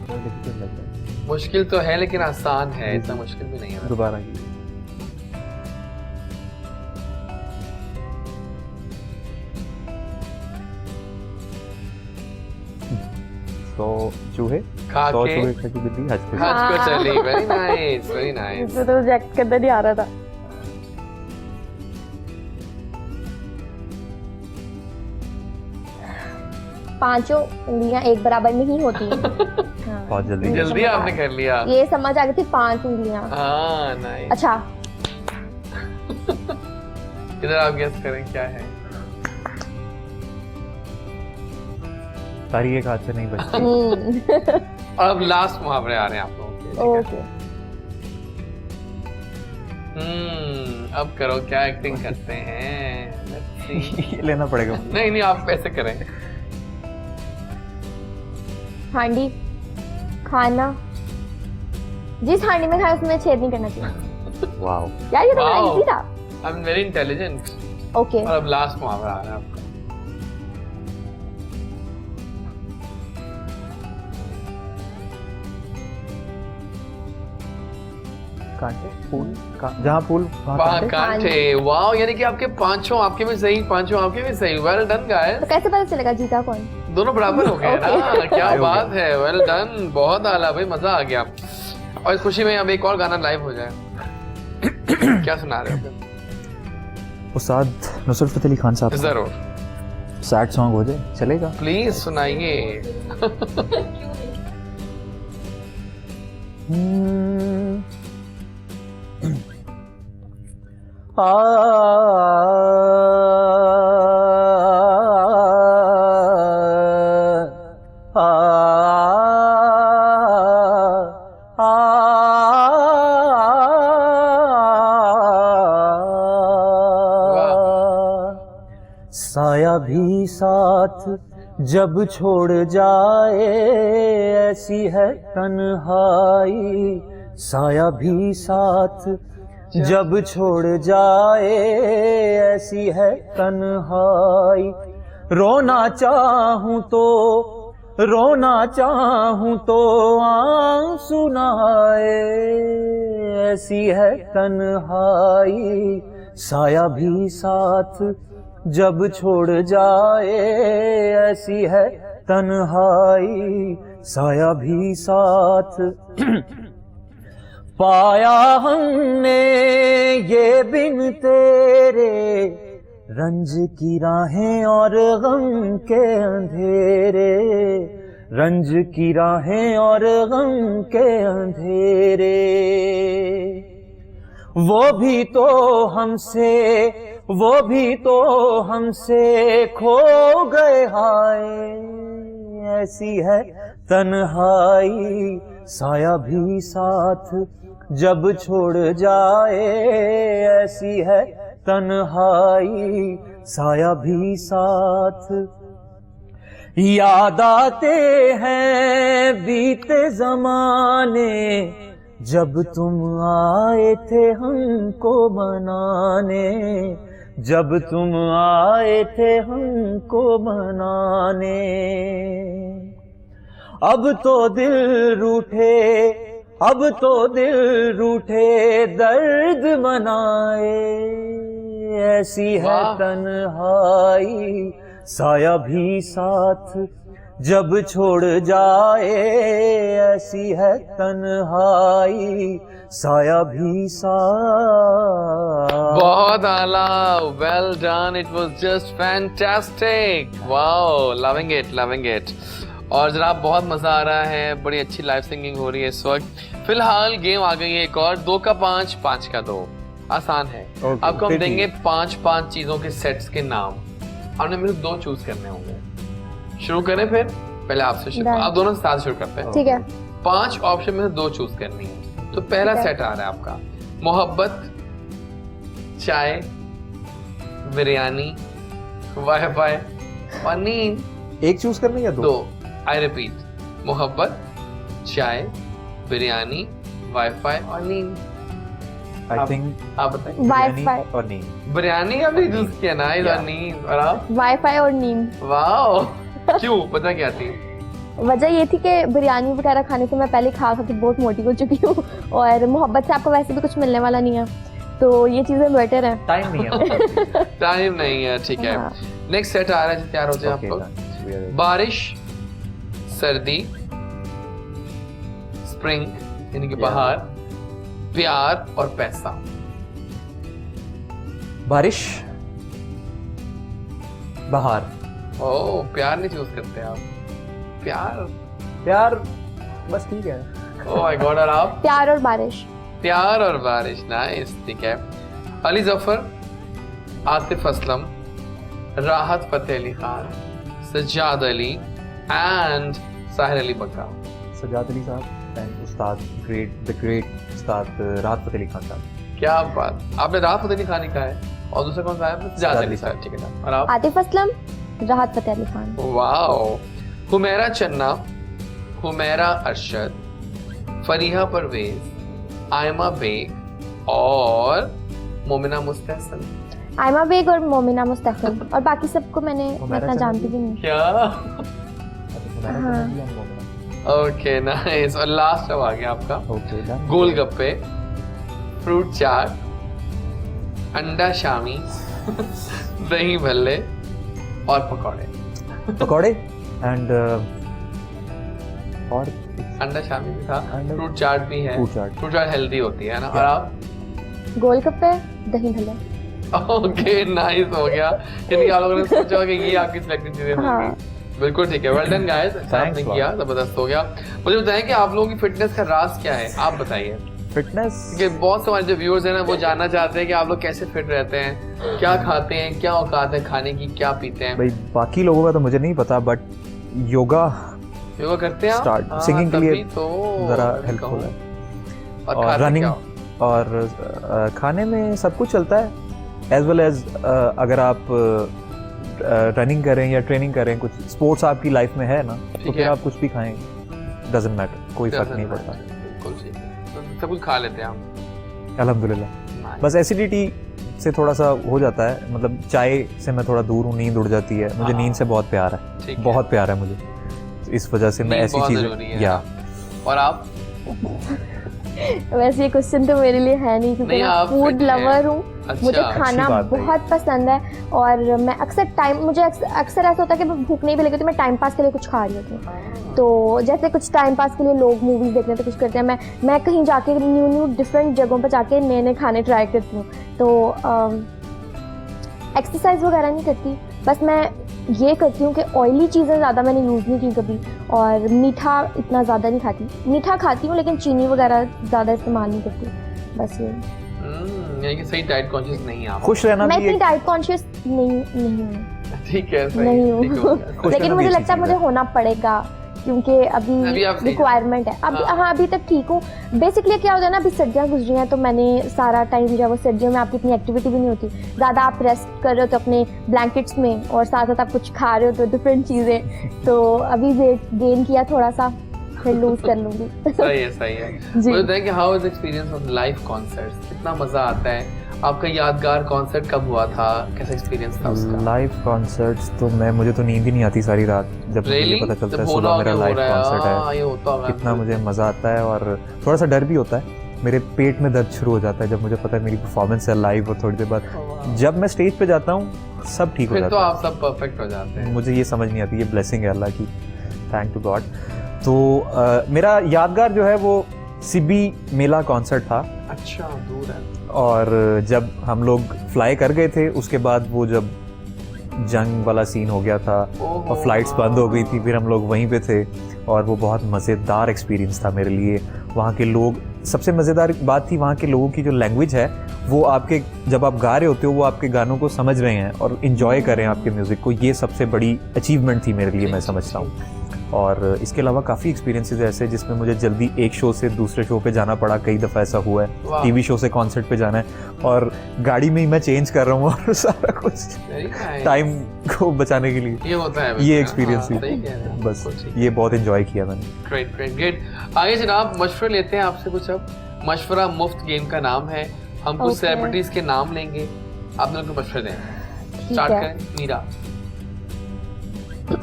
डिफिकल्ट लग रहा है। मुश्किल तो है लेकिन आसान है, इतना मुश्किल भी नहीं है। दोबारा की। तो चूहे खा तो के चूहे खाती बिल्ली हंस के। आज को चली। Very nice, very nice. मुझे तो रिजेक्ट करना नहीं आ रहा था। पांचों उंगलियां एक बराबर नहीं होती। हाँ। बहुत जल्दी जल्दी आपने कर लिया। ये समझ आ गई थी, 5 उंगलियां। हाँ नाइस। अच्छा। इधर आप गेस करें क्या है। सारी एक हाथ से नहीं बचती। और अब लास्ट मुहावरे आ रहे हैं आप लोगों के लिए। ओके। अब करो, क्या एक्टिंग करते हैं। Let's see. ये लेना पड़ेगा। नहीं नहीं, आप ऐसे करें। हांडी खाना, जिस हांडी में खाए उसमें छेद नहीं करना चाहिए। वाओ। यार ये तो बड़ा Wow. इजी था। I am very intelligent. Okay. और अब लास्ट मुहावरा आ रहा है आपका। कांटे फूल जहाँ फूल वहाँ कांटे। वाओ, यानी कि आपके पांचों आपके भी सही, पांचों आपके भी सही। Well done guys. तो कैसे पता चलेगा जीता कौन? दोनों बराबर हो गए ना। Okay. क्या हो बात है, वेल डन, बहुत आला भाई, मजा आ गया। और इस खुशी में अब एक और गाना लाइव हो जाए। क्या सुना रहे हो फिर? उस्ताद नुसरत फतेह अली खान साहब का जरूर, सैड सॉन्ग हो जाए, चलेगा? प्लीज सुनाइए। साया भी साथ जब छोड़ जाए ऐसी है तन्हाई, साया भी साथ जब छोड़ जाए ऐसी है तन्हाई। रोना चाहूं तो आंसू न आए ऐसी है तन्हाई, साया भी साथ जब छोड़ जाए ऐसी है तन्हाई, साया भी साथ। पाया हमने ये बिन तेरे रंज की राहें और गम के अंधेरे, रंज की राहें और गम के अंधेरे, वो भी तो हमसे खो गए हाय। ऐसी है तन्हाई साया भी साथ जब छोड़ जाए, ऐसी है तन्हाई साया भी साथ। याद आते हैं बीते जमाने, जब तुम आए थे हमको मनाने, जब तुम आए थे हमको मनाने। अब तो दिल रूठे दर्द मनाए, ऐसी है तन्हाई साया भी साथ जब छोड़ जाए, ऐसी है तन्हाई साया भी साथ। बहुत आला, well done, it was just fantastic, wow, loving it. और जनाब बहुत मजा आ रहा है, बड़ी अच्छी लाइव सिंगिंग हो रही है इस वक्त। फिलहाल गेम आ गई है एक और, 2 का 5, 5 का 2, आसान है। आपको हम देंगे 5 चीजों के सेट्स के नाम, आपने मेरे 2 चूज करने होंगे। शुरू करें फिर? पहले आपसे शुरू, आप दोनों से साथ शुरू करते हैं। ठीक है। 5 ऑप्शन में से 2 चूज करनी है। तो पहला सेट आ रहा है आपका, मोहब्बत, चाय, बिरयानी, वाईफाई और नींद। एक चूज करनी है? 2। आई रिपीट, मोहब्बत, चाय, बिरयानी, वाईफाई और नींद। आई थिंक आप बताइए। वाईफाई और नींद। बिरयानी का भी चूज किया ना, और नींद। और आप? वाईफाई और नींद। वाओ, क्यों, पता क्या थी? वजह ये थी कि बिरयानी वगैरह खाने से मैं पहले खा के बहुत मोटी हो चुकी हूँ, और मोहब्बत से आपको वैसे भी कुछ मिलने वाला नहीं है, तो ये चीजें बेटर है। टाइम नहीं है। टाइम नहीं है, ठीक है। हाँ। नेक्स्ट सेट आ रहा है, तैयार हो जाए आपको। बारिश, सर्दी, स्प्रिंग यानी कि बाहर, प्यार और पैसा। बारिश, बाहर। ओह, प्यार नहीं चूज करते आप? प्यार बस ठीक है। ओह माय गॉड। और आप? प्यार और बारिश। प्यार और बारिश, नाइस, ठीक है। अली जफर, आतिफ असलम, राहत फतेह अली खान, सज्जाद अली एंड साहिर अली बग्गा। सज्जाद अली साहब एंड उस्ताद द ग्रेट उस्ताद राहत फतेह अली खान साहब। क्या बात, आपने राहत फतेह अली खान लिखा है और दूसरा कौन सा है? सज्जाद अली साहब, ठीक है। और आप? आतिफ असलम, राहत फतेह अली खान। वाओ। हुमैरा चन्ना, हुमैरा अरशद, फरीहा परवेज, आयमा बेग और मोमिना मुस्तहसन। आयमा बेग और मोमिना मुस्तहसन, और बाकी सबको मैं इतना जानती भी नहीं। क्या? हाँ। Okay, nice. और लास्ट अब आ गया आपका, ओके। गोलगप्पे, फ्रूट चाट, अंडा शामी, दही भल्ले और पकौड़े एंड और अंडा शामी भी था, फ्रूट चाट भी है। फ्रूट चाट हेल्दी होती है ना। और आप? गोलगप्पे, दही भल्ले। ओके, नाइस, हो गया। यानी आप लोगों ने सोचा होगा कि ये आपकी सिलेक्टेड चीजें होंगी। बिल्कुल ठीक है, वेल डन गाइस, आपने किया, जबरदस्त हो गया। मुझे बताएं कि आप लोगों की फिटनेस का राज क्या है, आप बताइए। फिटनेस क्योंकि बहुत से हमारे जो व्यूअर्स हैं ना, वो जानना चाहते हैं कि आप लोग कैसे फिट रहते हैं, क्या खाते हैं, क्या औकात है खाने की, क्या पीते हैं। भाई बाकी लोगों का तो मुझे नहीं पता, बट योगा करते हैं स्टार्ट आप? सिंगिंग के लिए तो जरा हेल्पफुल है, और रनिंग और खाने में सब कुछ चलता है, एज वेल एज अगर आप रनिंग करें या ट्रेनिंग करें, कुछ स्पोर्ट्स आपकी लाइफ में है ना, तो फिर आप कुछ भी खाएं, डजंट मैटर, कोई फर्क नहीं पड़ता। बिल्कुल ठीक है, तो सब कुछ खा लेते हैं हम अल्हम्दुलिल्लाह। बस एसिडिटी से थोड़ा सा हो जाता है, मतलब चाय से मैं थोड़ा दूर हूँ, नींद उड़ जाती है मुझे, नींद से बहुत प्यार है, बहुत प्यार है मुझे, इस वजह से मैं ऐसी चीज़ें। या और आप? वैसे ये क्वेश्चन तो मेरे लिए है नहीं, क्योंकि मैं फूड लवर हूँ। अच्छा, मुझे खाना बहुत पसंद है, और मैं मुझे अक्सर ऐसा होता है कि भूख नहीं भी लगी तो मैं टाइम पास के लिए कुछ खा रही होती हूँ। तो जैसे कुछ टाइम पास के लिए लोग मूवीज देखने तो कुछ करते हैं, मैं कहीं जाके न्यू डिफरेंट जगहों पर जाके नए नए खाने ट्राई करती हूँ। तो एक्सरसाइज वगैरह नहीं करती, बस मैं ये करती हूँ कि ऑयली चीज़ें ज़्यादा मैंने यूज़ नहीं की कभी, और मीठा इतना ज़्यादा नहीं खाती। मीठा खाती हूँ लेकिन चीनी वगैरह ज़्यादा इस्तेमाल नहीं करती, बस ये। यानी कि सही डाइट कॉन्शियस नहीं है आप। खुश रहना मैं भी इतनी एक डाइट कॉन्शियस नहीं हूँ, ठीक है, सही नहीं है, ठीक हो हूँ। गया। खुश लेकिन रहना मुझे भी लगता है अच्छी मुझे चीज़ है। होना पड़ेगा क्योंकि अभी अभी आप सही रिक्वायरमेंट है। अभी हाँ। हाँ अभी तक ठीक हूँ। बेसिकली क्या होता है ना, अभी सर्दियाँ गुजरी हैं तो मैंने सारा टाइम जो है वो सर्दियों में आपकी इतनी एक्टिविटी भी नहीं होती ज़्यादा, आप रेस्ट कर रहे हो तो अपने ब्लैंकेट्स में, और साथ साथ आप कुछ खा रहे हो तो डिफरेंट चीज़ें। तो अभी वेट गेन किया थोड़ा सा, फिर लूज कर लूँगी। सही है, सही है। जी। मुझे बताएं कि how is experience of live concerts, कितना मजा आता है? आपका यादगार कॉन्सर्ट कब हुआ था, कैसा एक्सपीरियंस था उसका? लाइव कॉन्सर्ट्स तो मुझे तो नींद ही नहीं आती सारी रात जब मुझे Really? ये पता चलता जब है होना सुबह मेरा हो लाइव रहा है, कॉन्सर्ट हाँ, ये है। होता होगा। कितना मुझे मज़ा आता है और थोड़ा सा डर भी होता है। मेरे पेट में दर्द शुरू हो जाता है जब मुझे पता है मेरी परफॉर्मेंस है लाइव, और थोड़ी देर बाद जब मैं स्टेज पे जाता हूँ सब ठीक हो फिर तो जाता है। आप सब परफेक्ट हो जाते हैं। मुझे ये समझ नहीं आती, ये ब्लेसिंग है अल्लाह की, थैंक टू गॉड। तो मेरा यादगार जो है वो सिबी मेला कॉन्सर्ट था, अच्छा, दूर है। और जब हम लोग फ्लाई कर गए थे उसके बाद वो जब जंग वाला सीन हो गया था ओहो, और फ्लाइट्स बंद हो गई थी, फिर हम लोग वहीं पे थे, और वो बहुत मज़ेदार एक्सपीरियंस था मेरे लिए। वहाँ के लोग, सबसे मज़ेदार बात थी वहाँ के लोगों की जो लैंग्वेज है वो आपके, जब आप गा रहे होते हो वो आपके गानों को समझ रहे हैं और इन्जॉय कर रहे हैं आपके म्यूज़िक को, ये सबसे बड़ी अचीवमेंट थी मेरे लिए, मैं समझता हूँ। और इसके अलावा काफ़ी एक्सपीरियंसेस ऐसे जिसमें मुझे जल्दी एक शो से दूसरे शो पे जाना पड़ा, कई दफ़ा ऐसा हुआ है। वाह। टीवी शो से कॉन्सर्ट पे जाना है और गाड़ी में ही मैं चेंज कर रहा हूँ और सारा कुछ Very nice. टाइम को बचाने के लिए ये होता है ये वैसे, एक्सपीरियंस हाँ, थी। सही कह रहे हैं। बस बिल्कुल ठीक। ये बहुत एंजॉय किया मैंने। Great great great. आगे जनाब मशवरा लेते हैं आपसे कुछ। अब मशवरा मुफ्त गेम का नाम है, हम कुछ Okay. सेलिब्रिटीज के नाम लेंगे, आप लोग को मशवरे दें। ठीक स्टार्ट है। करें। मीरा।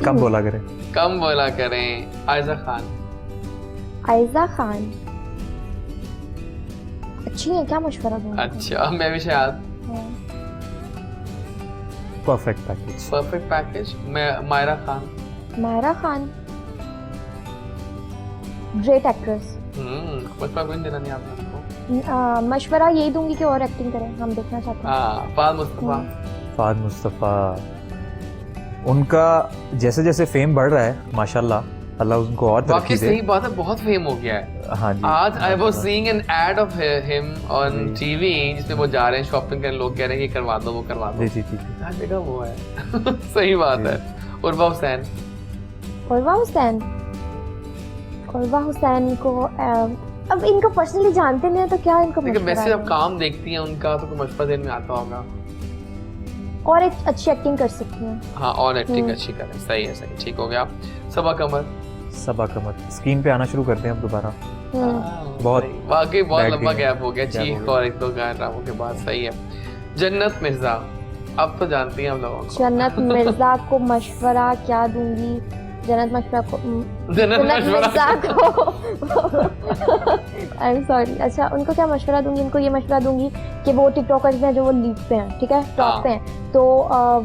कम बोला करें। कम बोला करें। आयजा खान। आयजा खान अच्छी है, क्या मशवरा दूँ? अच्छा, मैं भी शायद। Perfect package. Perfect package. मैं मायरा खान। Myra Khan great actress. मशवरा कोई देना नहीं आपको। मशवरा यही दूंगी कि और एक्टिंग करें, हम देखना चाहते हैं। हाँ, फाद मुस्तफा। फाद मुस्तफ़ा, उनका जैसे जैसे फेम बढ़ रहा है माशाल्लाह, अल्लाह उनको और वाकई तरक्की सही दे। बात है, बहुत फेम हो गया है। हाँ जी। आज I was seeing an ad of him on G. TV जिसमें वो जा रहे हैं शॉपिंग करने, लोग कह रहे हैं ये करवा दो, वो करवा दो। जी जी जी। हर जगह वो है। सही बात जी। है। उर्वा हुसैन। उर्वा हुसैन, उर्वा हुसैन को अब इनको पर्सनली जानते नहीं है तो क्या इनको लेकिन मशवरा वैसे जब दें? काम देखती हैं उनका तो मशवरा देने में आता होगा। और एक अच्छी एक्टिंग कर सकती हैं। हाँ, और एक्टिंग अच्छी करें। सही है, सही, ठीक हो गया। सबा कमर। सबा कमर स्क्रीन पे आना शुरू करते हैं अब दोबारा। बहुत सही। वाकई बहुत बैठ लंबा गई गैप हो गया, गैप हो चीख गया। और एक दो ड्रामों के बाद। सही है। जन्नत मिर्जा, अब तो जानती हैं हम लोगों को। जन्नत मिर्जा को मशवरा क्या दूंगी? जन्नत मशवरा को जन्नत जन्नत मशवरा। मिर्जा को आई एम सॉरी। अच्छा, उनको क्या मशवरा दूंगी? इनको ये मशवरा दूंगी कि वो टिकटॉकर्स हैं जो वो लीड पे हैं, ठीक है, टॉप पे हैं, तो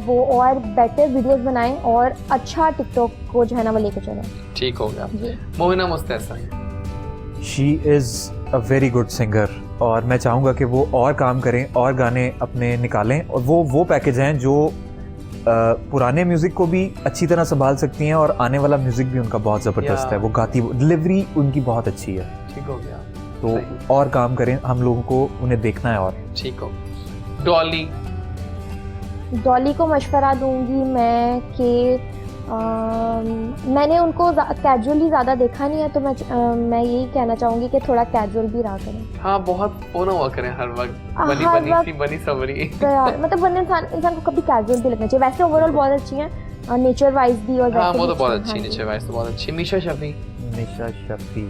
वो और बेटर वीडियोस बनाएं और अच्छा टिकटॉक को जो है ना वो लेके चलें। ठीक हो गया। जी। Mohina Mustahsan. She is a very good singer और मैं चाहूँगा कि वो और काम करें और गाने अपने निकालें, और वो पैकेज हैं जो पुराने म्यूज़िक को भी अच्छी तरह संभाल सकती हैं और आने वाला म्यूज़िक भी उनका बहुत ज़बरदस्त या। है। वो गाती, डिलीवरी उनकी बहुत अच्छी है, ठीक हो गया। तो सही। और काम करें, हम लोगों को उन्हें देखना है। और ठीक हो। डॉली। डॉली को मशवरा दूंगी मैं कि मैंने उनको कैजुअली ज़्यादा देखा नहीं है, तो मैं यही कहना चाहूँगी कि थोड़ा कैजुअल भी रहा करें। हाँ, बहुत वो ना हुआ करें हर वक्त बनी हर बनी वक्त- सी बनी सवरी। तो यार मतलब वरना इंसान को कभी कैजुअल भी लगना चाहिए। वैसे ओवरऑल बहुत अच्छी हैं, नेचर वाइज भी और हाँ, वैसे वो भी तो बहुत हैं। अच्छी हाँ जी। नीचे वाइस तो बहुत अच्छी। मीशा शफी। निशा शफी,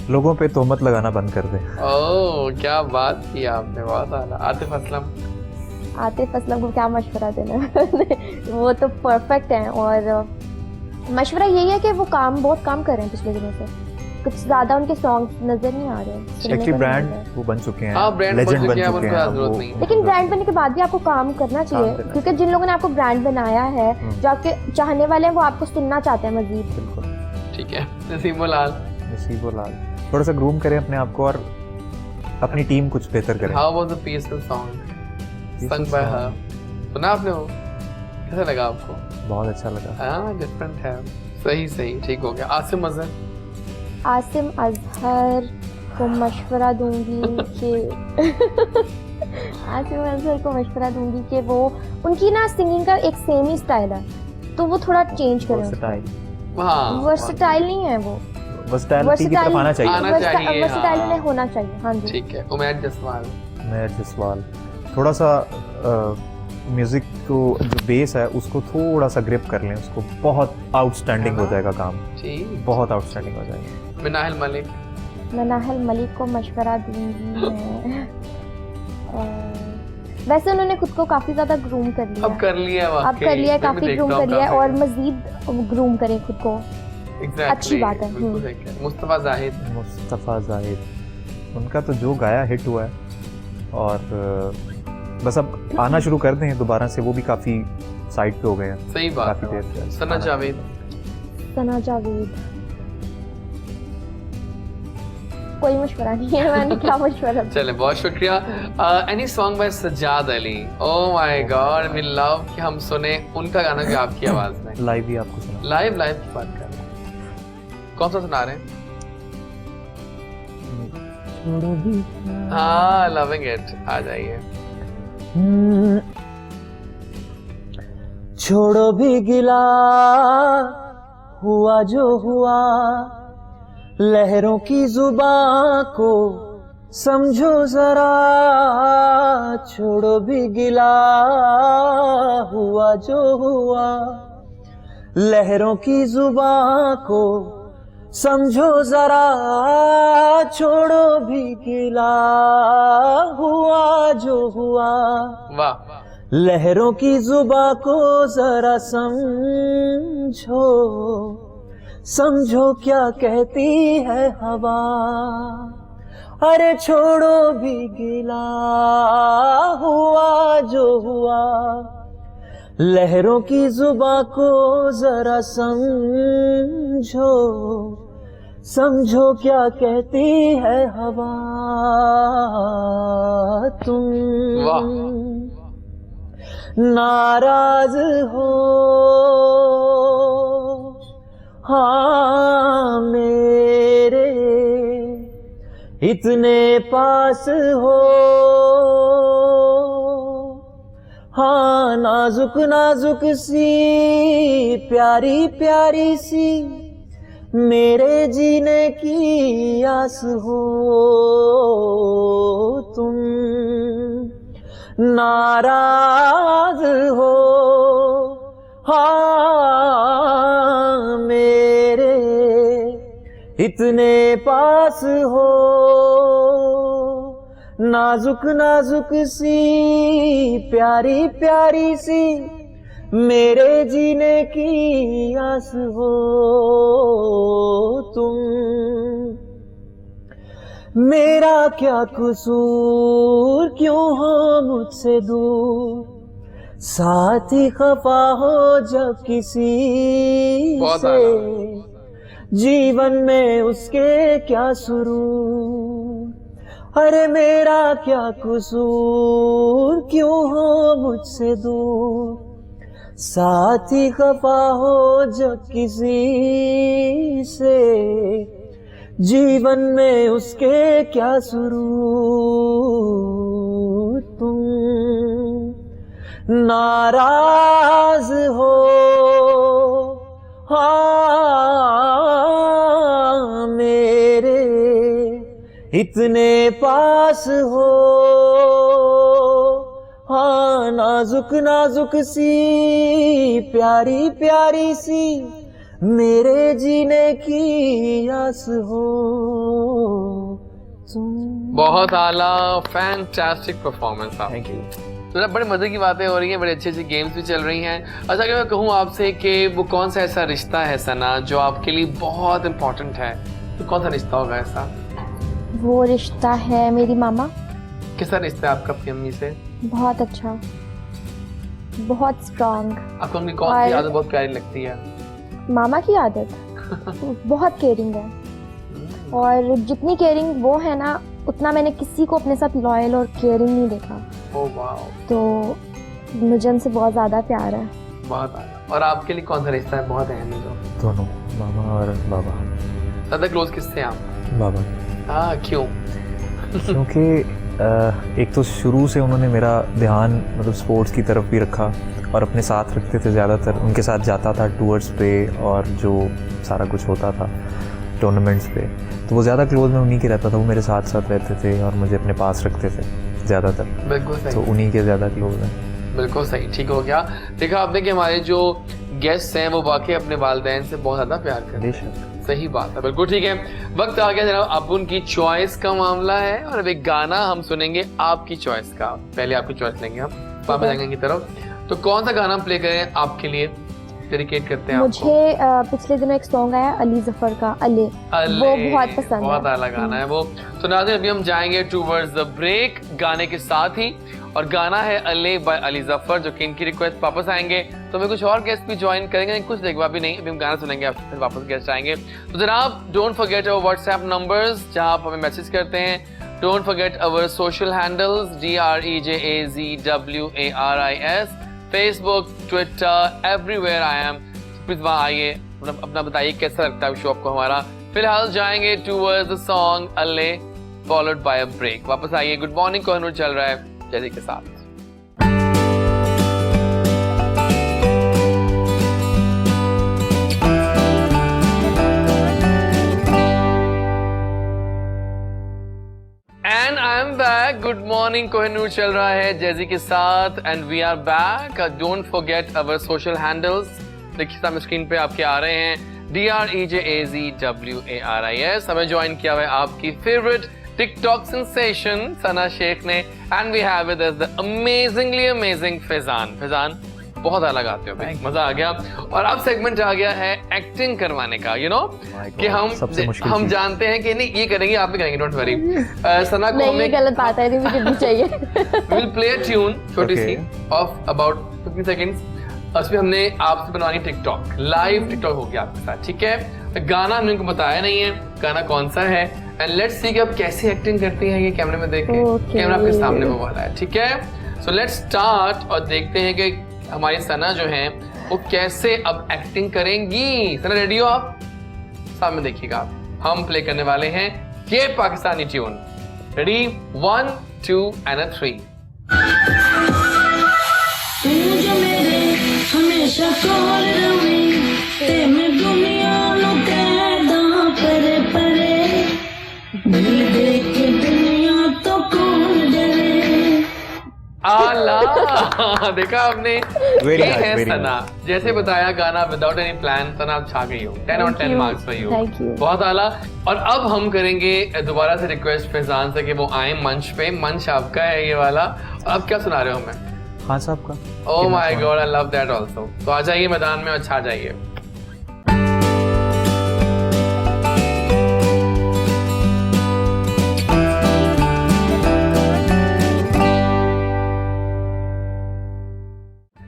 लोगों पे तोहमत लगाना बंद कर दे। ओह, क्या बात की आपने, बहुत आला। आतिफ असलम। आतिफ असलम को क्या मशवरा देना है? वो तो परफेक्ट हैं, और मशवरा यही है कि वो बहुत काम कर रहे हैं पिछले दिनों से। कुछ ज़्यादा उनके सॉन्ग नज़र नहीं आ रहे हैं, सुनने एक्चुअली को नहीं ब्रांड मिल रहे हैं। वो बन चुके हैं, हाँ, ब्रांड बन लेजेंड चुके बन हैं, अब चुके उनको हैं जरूरत वो। नहीं है। लेकिन ब्रांड बनने के बाद भी आपको काम करना चाहिए, करना क्योंकि जिन लोगों ने आपको ब्रांड बनाया है, जो आपके चाहने वाले हैं, वो आपको सुनना चाहते हैं मजीद। बिल्कुल। ठीक है। नसीमुल लाल। नसीबो लाल, थोड़ा सा ग्रूम करें अपने आप को और अपनी टीम कुछ बेहतर करें। How was the peaceful song sung by हर? सुना आपने वो? कैसा लगा आपको? बहुत अच्छा लगा। हाँ डिफरेंट है। सही ठीक हो गया। आसिम अजहर को मशवरा दूंगी कि आसिम अजहर को मशवरा दूंगी कि वो उनकी ना सिंगिंग का एक सेम ही स्टाइल है, तो वो थोड़ा चेंज करें। वर्सटाइल नहीं है वो, वर्सटाइलिटी की तरफ आना चाहिए। वर्सटाइल उन्हें होना चाहिए। हाँ जी ठीक है। उमैद जसवाल थोड़ा सा म्यूजिक को जो बेस है उसको थोड़ा सा ग्रिप कर लें, उसको बहुत आउटस्टैंडिंग हो जाएगा काम, बहुत आउटस्टैंडिंग हो जाएगा। मनाहिल मलिक को मशवरा दूंगी मैं। वैसे उन्होंने खुद को काफी ज्यादा ग्रूम कर लिया, अब कर लिया काफी ग्रूम कर लिया और मजीद ग्रूम करें खुद को। अच्छी बात है। मुस्तफा जाहिद उनका तो जो गाया हिट हुआ है, और बस अब आना शुरू कर दें दोबारा से, वो भी काफी साइड पे हो गए हैं। सही बात काफी देर से। सना जावेद कोई मशवरा नहीं है, मैंने क्या मशवरा। चले बहुत शुक्रिया। Any song by Sajjad Ali? Oh my God, we love कि हम सुने उनका गाना भी आपकी आवाज में। लाइव भी आपको सुना। लाइव की बात कर रहे हैं, कौन सा सुना रहे हैं? हाँ लविंग इट, आ जाइए। छोड़ो भी गिला हुआ जो हुआ, लहरों की जुबां को समझो जरा। छोड़ो भी गिला हुआ जो हुआ, लहरों की जुबां को समझो जरा। छोड़ो भी गिला हुआ जो हुआ, वाह। लहरों की जुबां को जरा समझो, समझो क्या कहती है हवा। अरे छोड़ो भी गिला हुआ जो हुआ, लहरों की जुबां को जरा समझो, समझो क्या कहती है हवा। तुम नाराज हो हाँ मेरे, इतने पास हो हाँ, नाजुक नाजुक सी प्यारी प्यारी सी मेरे जीने की आस हो। तुम नाराज हो हाँ मेरे, इतने पास हो, नाजुक नाजुक सी प्यारी प्यारी सी मेरे जीने की आस हो। तुम मेरा क्या कसूर, क्यों हो मुझसे दूर, साथ ही खफा हो जब किसी से, जीवन में उसके क्या सुरूर। अरे मेरा क्या कसूर, क्यों हो मुझसे दूर, साथ ही खफा हो जब किसी से, जीवन में उसके क्या सुरूर। तुम नाराज हो हाँ मेरे, इतने पास हो हाँ, नाजुक नाजुक सी प्यारी प्यारी सी मेरे जीने की आस हो। बहुत आला, फैंटास्टिक परफॉर्मेंस आप। Thank you. तो बड़े मजे की बातें हो रही हैं, बड़े अच्छी अच्छी गेम्स भी चल रही हैं। अच्छा, अगर मैं कहूँ आपसे कि वो कौन सा ऐसा रिश्ता है सना जो आपके लिए बहुत इम्पोर्टेंट है, तो कौन सा रिश्ता होगा ऐसा? वो रिश्ता है मेरी मामा। कैसा रिश्ता है आपका अपनी अम्मी से? बहुत अच्छा, बहुत स्ट्रांग। आपको उनकी कौन सी आदत बहुत प्यारी लगती है? मामा की आदत बहुत केयरिंग है, और जितनी केयरिंग वो है ना, उतना मैंने किसी को अपने साथ लॉयल और केयरिंग नहीं देखा। Oh wow. तो मुझे उनसे बहुत ज़्यादा प्यार है। बहुत आला। और आपके लिए कौन सा रिश्ता है बहुत अहम है जो? दोनों, मामा और बाबा। ज़्यादा क्लोज किससे हैं आप? बाबा। हाँ, क्यों? क्योंकि एक तो शुरू से उन्होंने मेरा ध्यान मतलब स्पोर्ट्स की तरफ भी रखा और अपने साथ रखते थे ज़्यादातर, उनके साथ जाता था टूर्स पे और जो सारा कुछ होता था टूर्नामेंट्स पे, तो वो ज़्यादा क्लोज में उन्हीं के रहता था, वो मेरे साथ साथ रहते थे और मुझे अपने पास रखते थे ज़्यादातर। बिल्कुल सही, तो उन्हीं के ज़्यादा क्लोज हैं। बिल्कुल सही, ठीक हो गया। देखा आपने कि हमारे जो गेस्ट हैं वो वाकई अपने वालिदैन से बहुत ज़्यादा प्यार करते हैं। सही बात है, बिल्कुल ठीक है। वक्त आ गया जनाब, अब उनकी चॉइस का मामला है और अब एक गाना हम सुनेंगे आपकी चॉइस का। पहले आपकी चॉइस लेंगे हम, वापस जाएंगे की तरफ। तो कौन सा गाना प्ले करें आपके लिए, डेडिकेट करते हैं आपको? मुझे पिछले दिनों एक सॉन्ग आया अली जफर का अले, वो बहुत पसंद है, बहुत आला गाना है वो। तो नाज़रीन अभी हम जाएंगे टूवर्ड्स द ब्रेक गाने के साथ ही, और गाना है अले बाय अली जफर, जो कि इनकी रिक्वेस्ट वापस आएंगे। तो हमें कुछ और गेस्ट भी ज्वाइन करेंगे, कुछ देखवा भी नहीं, अभी हम गाना सुनेंगे, आप फिर वापस गेस्ट आएंगे। तो जनाब don't forget our WhatsApp numbers जहां आप हमें मैसेज करते हैं। Don't forget our social handles DREJAZWARIS, Facebook, Twitter, everywhere I am. Please वहाँ आइए, अपना बताइए कैसा लगता है शो आपको हमारा। फिलहाल जाएंगे टूवर्ड्स द सॉन्ग अले फॉलोड बाय अ ब्रेक। वापस आइए, गुड मॉर्निंग कोहिनूर चल रहा है जैजी के साथ। And I am back, good morning Kohinoor चल रहा है जैजी के साथ and we are back. Don't forget our social handles, देखिए सामने स्क्रीन पे आपके आ रहे हैं, DREJAZWARIS। हमें ज्वाइन किया हुआ है आपकी favourite TikTok sensation Sana Sheikh ने, and we have with us the amazingly amazing Faizan. Faizan बहुत अलग गाते हो भाई, मजा आ गया। और अब सेगमेंट आ गया है एक्टिंग करवाने का, यू नो कि हम जानते हैं कि नहीं ये करेंगे आप भी करेंगे, डोंट वरी। सना को हमें गलत बात है, मुझे भी चाहिए। We will play a tune छोटी सी ऑफ अबाउट 15 सेकंड्स, उसमें हमने आपसे बनवानी टिकटॉक, लाइव टिकटॉक होगी आपके साथ, ठीक है। गाना हमने उनको बताया नहीं है गाना कौन सा है, एंड लेट्स सी कि आप कैसे एक्टिंग करती हैं ये कैमरे में देख के। कैमरा आपके सामने वो वाला है, ठीक है। सो लेट्स स्टार्ट और देखते हैं कि हमारी सना जो है वो कैसे अब एक्टिंग करेंगी। सना रेडी हो आप? सामने देखिएगा आप, हम प्ले करने वाले हैं ये पाकिस्तानी ट्यून। Ready, 1 2 and 3। हमेशा कोल रही ते मैं दुनिया नु कहदा परे परे, दिल देख के दुनिया तो कौन डरे। आला देखा आपने, Very ये nice, है very सना। जैसे बताया गाना विदाउट एनी प्लान, सना आप छा गई हो। 10 out of 10 marks for you, Thank you. बहुत आला। और अब हम करेंगे दोबारा से रिक्वेस्ट फैजान से कि वो आए मंच पे। मंच आपका है ये वाला। अब क्या सुना रहे हो हमें? हाँ साहब का। ओह my God, I love that also. तो आ जाइए मैदान में और छा जाइए।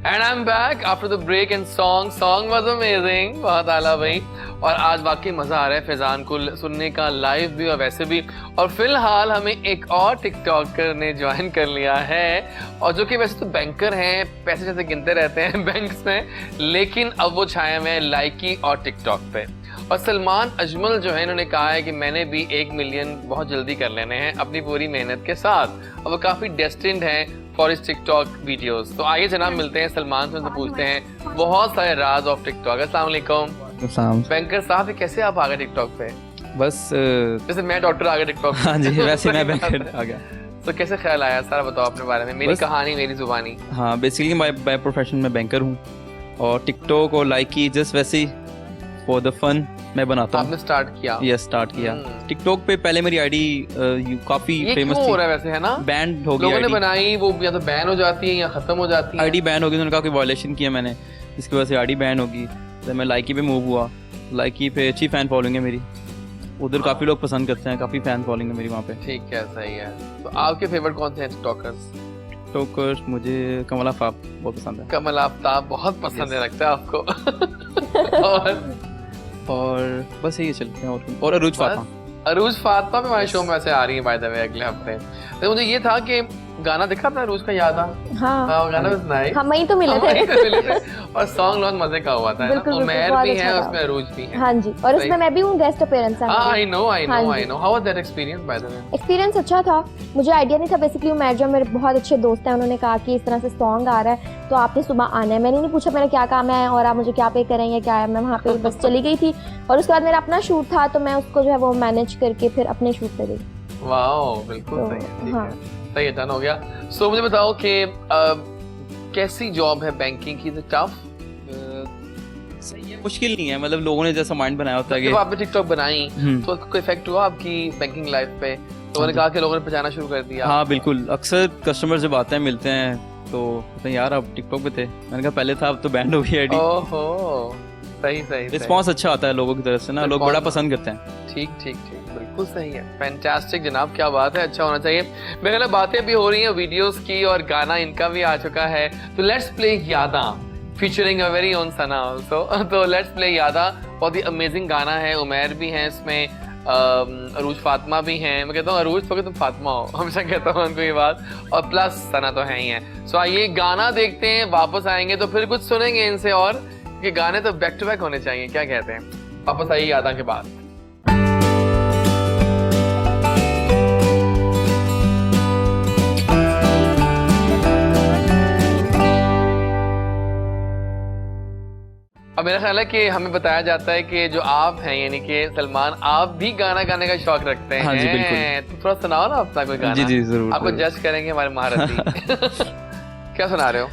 And I'm back after the break and song was amazing, बहुत आला भाई। और आज वाकई मजा आ रहा है फैजान को सुनने का, लाइव भी और वैसे भी। और फिलहाल हमें एक और टिकटॉकर ने ज्वाइन कर लिया है, और जो कि वैसे तो बैंकर हैं, पैसे जैसे गिनते रहते हैं बैंक्स में, लेकिन अब वो छाए हुए हैं लाइकी और टिकटॉक पे। और सलमान अजमल जो है इन्होंने कहा है कि मैंने भी 1 मिलियन बहुत जल्दी कर लेने हैं अपनी पूरी मेहनत के साथ, और वो काफी डेस्टिन्ड हैं फॉर इस टिकटॉक वीडियोस। तो आइए जनाब मिलते हैं सलमान से, उनसे पूछते हैं बहुत सारे राज ऑफ टिकटॉक। अस्सलाम वालेकुम बैंकर साहब, कैसे आप आ गए टिकटॉक पे? बस जैसे मैं डॉक्टर आ गया टिकटॉक पे। हाँ जी, वैसे मैं बैंकर आ गया। तो कैसे ख्याल आया, सारा बताओ अपने बारे में, मेरी कहानी मेरी जुबानी। हाँ, बेसिकली बाय प्रोफेशन में बैंकर हूँ, और टिकटॉक और लाइकी जस्ट वैसे ही फॉर द फन मैं बनाता हूँ। आपने स्टार्ट किया? यस, स्टार्ट किया। टिकटॉक पे पहले मेरी आईडी काफी फेमस थी। हो रहा है वैसे, है ना? बैंड हो गई लोगों ने आईडी, बनाई, वो या तो बैन हो जाती है या खत्म हो जाती है। आईडी बैन हो गई, उन्होंने कहा कोई वायलेशन किया मैंने, इसकी वजह से आईडी बैन होगी। तो मैं लाइकी पे मूव हुआ। लाइकी पे अच्छी फैन फॉलोइंग है मेरी, उधर काफी लोग पसंद करते हैं, काफी फैन फॉलोइंग है मेरी वहाँ पे। ठीक है, सही है। तो आपके फेवरेट कौन से हैं टिकटॉकर्स? टिकटॉकर्स मुझे कमल आफ्ताब बहुत पसंद है। कमल आफ्ताब बहुत पसंद है, लगता है आपको। और बस यही चलते हैं। और अरूज फातिमा। अरूज फातिमा भी हमारे शो में वैसे आ रही है बाय द वे अगले हफ्ते। तो मुझे ये था कि गाना देखा आपने अरूज का याद आ? हाँ गाना was nice. हम वहीं तो मिले हाँ, वहीं थे। तो मिले थे। और सॉन्ग बहुत मजे का हुआ था, है ना? बिल्कुल, उमैर बहुत भी अच्छा है, था। उसमें अरूज भी है। हाँ जी, और उसमें मैं भी हूँ, गेस्ट अपीयरेंस है। हाँ, I know. हाँ जी। How was that experience by the way? Experience अच्छा था। मुझे आइडिया नहीं था, बेसिकली उमैर जो मेरे बहुत अच्छे दोस्त हैं, उन्होंने कहा कि इस तरह से सॉन्ग आ रहा है तो आपने सुबह आना है। मैंने नहीं पूछा मेरा क्या काम है और आप मुझे क्या पे करेंगे क्या है, मैं वहाँ पे बस चली गई थी। और उसके बाद मेरा अपना शूट था तो मैं उसको जो है वो मैनेज करके फिर अपने शूट पे गई। वाओ, बिल्कुल तो, सही है, ठीक हाँ। है। सही है, डन हो गया। सो मुझे बताओ कि कैसी जॉब है बैंकिंग की? टफ? सही है, मुश्किल नहीं है, मतलब लोगों ने जैसा माइंड बनाया होता है जब कि आपने टिकटॉक बनाई हम्म। तो कोई इफेक्ट हुआ आपकी बैंकिंग लाइफ पे? तो उन्होंने हाँ कहा कि लोगों ने पहचाना शुरू कर दिया। हाँ बिल्कुल, अक्सर कस्टमर जब आते हैं मिलते हैं तो कहते हैं यार आप टिकटॉक पे थे। मैंने कहा पहले था, अब तो बैंड हो गई आईडी। ओहो, सही सही। रिस्पांस अच्छा आता है लोगों की तरफ से ना, लोग बड़ा पसंद करते हैं। ठीक, बिल्कुल सही है। फैंटास्टिक जनाब, क्या बात है, अच्छा होना चाहिए। मेरे ख्याल बातें भी हो रही हैं वीडियोस की और गाना इनका भी आ चुका है। तो लेट्स प्ले यादा featuring a very own Sana also. तो लेट्स प्ले यादा, बहुत ही अमेजिंग गाना है। उमैर भी हैं इसमें, अरूज फातिमा भी हैं। मैं कहता हूँ अरूज तो तुम फातिमा हो, हमेशा कहता हूँ उनको ये बात, और प्लस सना तो है ही है। सो आइए गाना देखते हैं, वापस आएंगे तो फिर कुछ सुनेंगे इनसे और, कि गाने तो बैक टू बैक होने चाहिए, क्या कहते हैं? वापस आइए यादा के बाद। अब मेरा ख्याल है कि हमें बताया जाता है कि जो आप हैं यानी कि सलमान, आप भी गाना गाने का शौक रखते हैं। हाँ जी, बिल्कुल। तो थोड़ा सुनाओ ना अपना कोई गाना। जी जरूर। आपको जज करेंगे हमारे महारथी। क्या सुना रहे हो?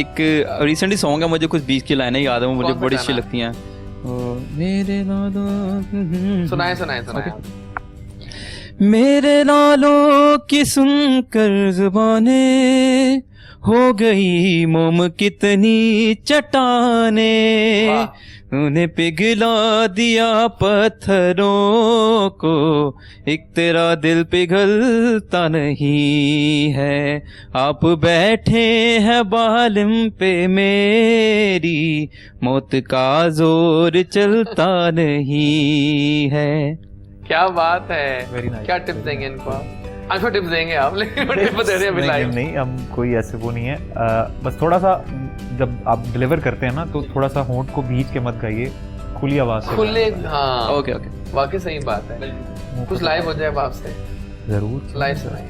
एक रिसेंटली सॉन्ग है, मुझे कुछ 20 की लाइनें याद है, मुझे कौन सा बड़ी अच्छी गाना? लगती हैं। मेरे लालों सुनाए। मेरे लालों की सुनकर जुबाने हो गई मोम कितनी चट्टाने, उन्हें पिघला दिया पत्थरों को, एक तेरा दिल पिघलता नहीं है। आप बैठे हैं बालिम पे मेरी, मौत का जोर चलता नहीं है। क्या बात है। Very nice. क्या टिप्स देंगे इनको आप? आपको टिप्स देंगे आप, लेकिन टिप दे रहे हैं अभी लाइव। नहीं, हम कोई ऐसे वो नहीं है। बस थोड़ा सा जब आप डिलीवर करते हैं ना तो थोड़ा सा होंठ को भींच के मत गाइए, खुली आवाज से खुले, हाँ ओके वाकई सही बात है। कुछ लाइव हो जाए अब आपसे, जरूर। लाइव सुनाइए।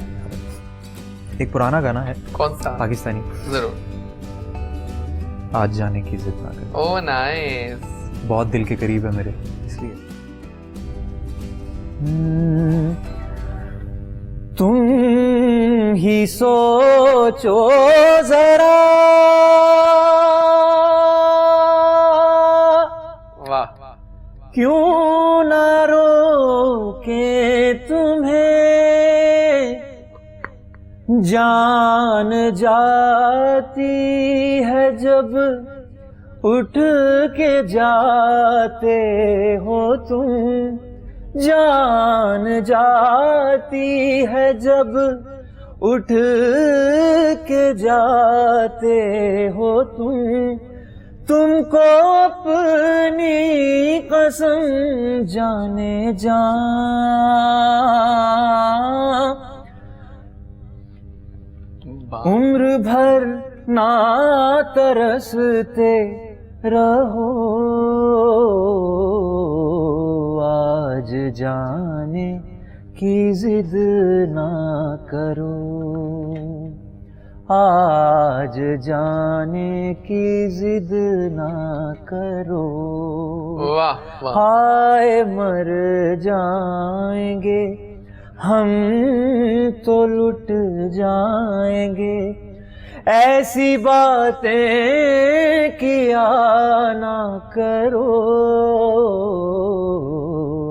एक पुराना गाना है कौन सा? पाकिस्तानी, जरूर। आज जाने की जिद ना कर। Oh nice. बहुत दिल के करीब है मेरे, इसलिए। तुम ही सोचो जरा, वाह। क्यों ना रोके तुम्हें, जान जाती है जब उठ के जाते हो तुम, जान जाती है जब उठ के जाते हो तुमको अपनी कसम जाने जा, उम्र भर ना तरसते रहो, आज जाने की जिद ना करो, आज जाने की जिद ना करो। वाह वाह। हाय मर जाएंगे हम तो लुट जाएंगे, ऐसी बातें किया ना करो,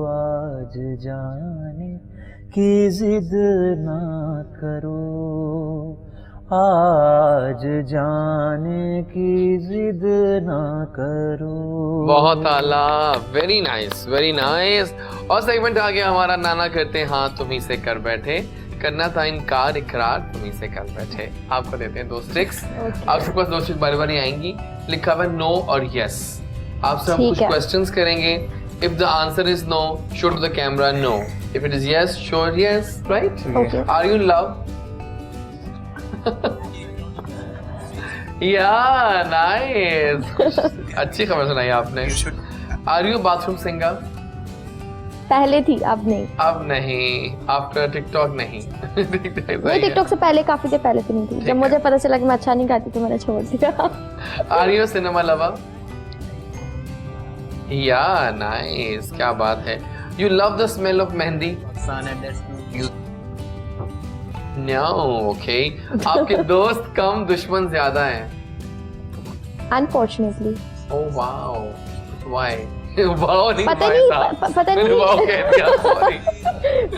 आज जाने की जिद ना करो, आज जाने की जिद ना करो। बहुत आला, वेरी नाइस वेरी नाइस। और सेगमेंट आ गया हमारा, नाना करते हैं हाँ तुम ही से कर बैठे, करना था इनकार इकरार तुम ही से कर बैठे। आपको देते हैं 2 स्ट्रिक्स, आपके पास 2 स्ट्रिक्स बारी बारी आएंगी, लिखा हुआ नो और यस। आपसे हम कुछ क्वेश्चंस करेंगे, if the answer is no show to the camera no, if it is yes show yes, right? Are you in love? Yeah, nice. अच्छी खबर सुनाई आपने. Are you a bathroom singer? पहले थी, अब नहीं. अब नहीं, आफ्टर टिकटॉक नहीं. नहीं, टिकटॉक से पहले, काफी देर पहले तो नहीं थी. जब मुझे पता चला कि मैं अच्छा नहीं गाती तो मैंने छोड़ दिया. Are you a cinema lover? Yeah, nice. क्या बात है. You love the smell of mehndi? No, okay. आपके दोस्त कम, दुश्मन ज्यादा हैं. Unfortunately. Oh wow. Why? Wow नहीं. पता भाई नहीं, साहब. पता मैंने नहीं. wow कह दिया, sorry.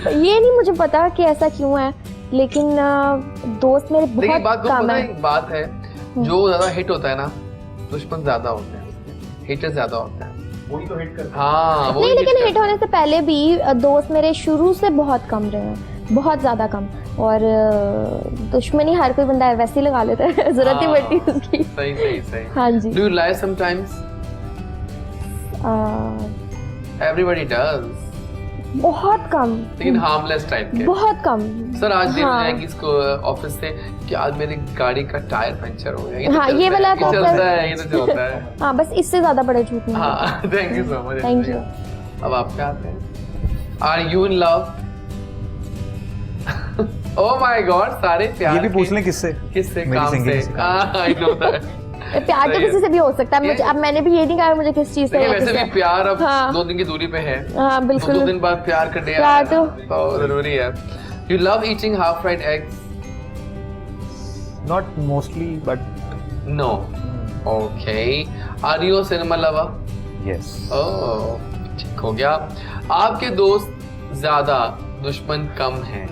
ये नहीं मुझे पता कि ऐसा क्यों है, लेकिन दोस्त मेरे देखिए बहुत बात को कम पता है. है, एक बात है, जो ज्यादा हिट होता है ना, दुश्मन ज्यादा होते हैं, हिटर ज्यादा होते हैं. वही तो हिट करते हैं. हाँ, नहीं, लेकिन हिट होने से पहले भी दोस्त मेरे शुरू से बहुत कम रहे हैं, बहुत ज्यादा कम. और दुश्मनी हर कोई बंदा वैसे ही लगा लेता है, जरूरत ही पड़ती है उसकी. सही सही सही. हाँ जी. Do you lie sometimes? Everybody does. बहुत कम, लेकिन हार्मलेस टाइप के. बहुत कम. सर आज देर हो हाँ. जाएगी इसको ऑफिस से कि आज मेरी गाड़ी का टायर पंचर हो गया. हाँ, ये वाला तो चलता है, ये तो चलता है. हाँ, बस इससे ज्यादा बड़े झूठ नहीं. हाँ, thank you so much. Thank you. अब आप क्या आते हैं? Are you in love? Oh my God, सारे प्यार ये भी पूछ के- लें किससे? किससे? मेरी काम singing से. से काम हाँ, I know that. प्यार तो सही है. किसी से भी हो सकता है. मुझे, ये- अब मैंने भी ये नहीं कहा मुझे किस चीज से देखिए या वैसे भी किससे. प्यार अब हाँ. 2 दिन की दूरी पे है. हाँ, तो बिल्कुल. 2 दिन बाद प्यार करने प्यार आना तो- जरूरी है. You love eating half fried eggs? Not mostly, but No. Okay. Are you a cinema lover? yes. Oh, ठीक हो गया. आपके दोस्त ज्यादा, दुश्मन कम हैं.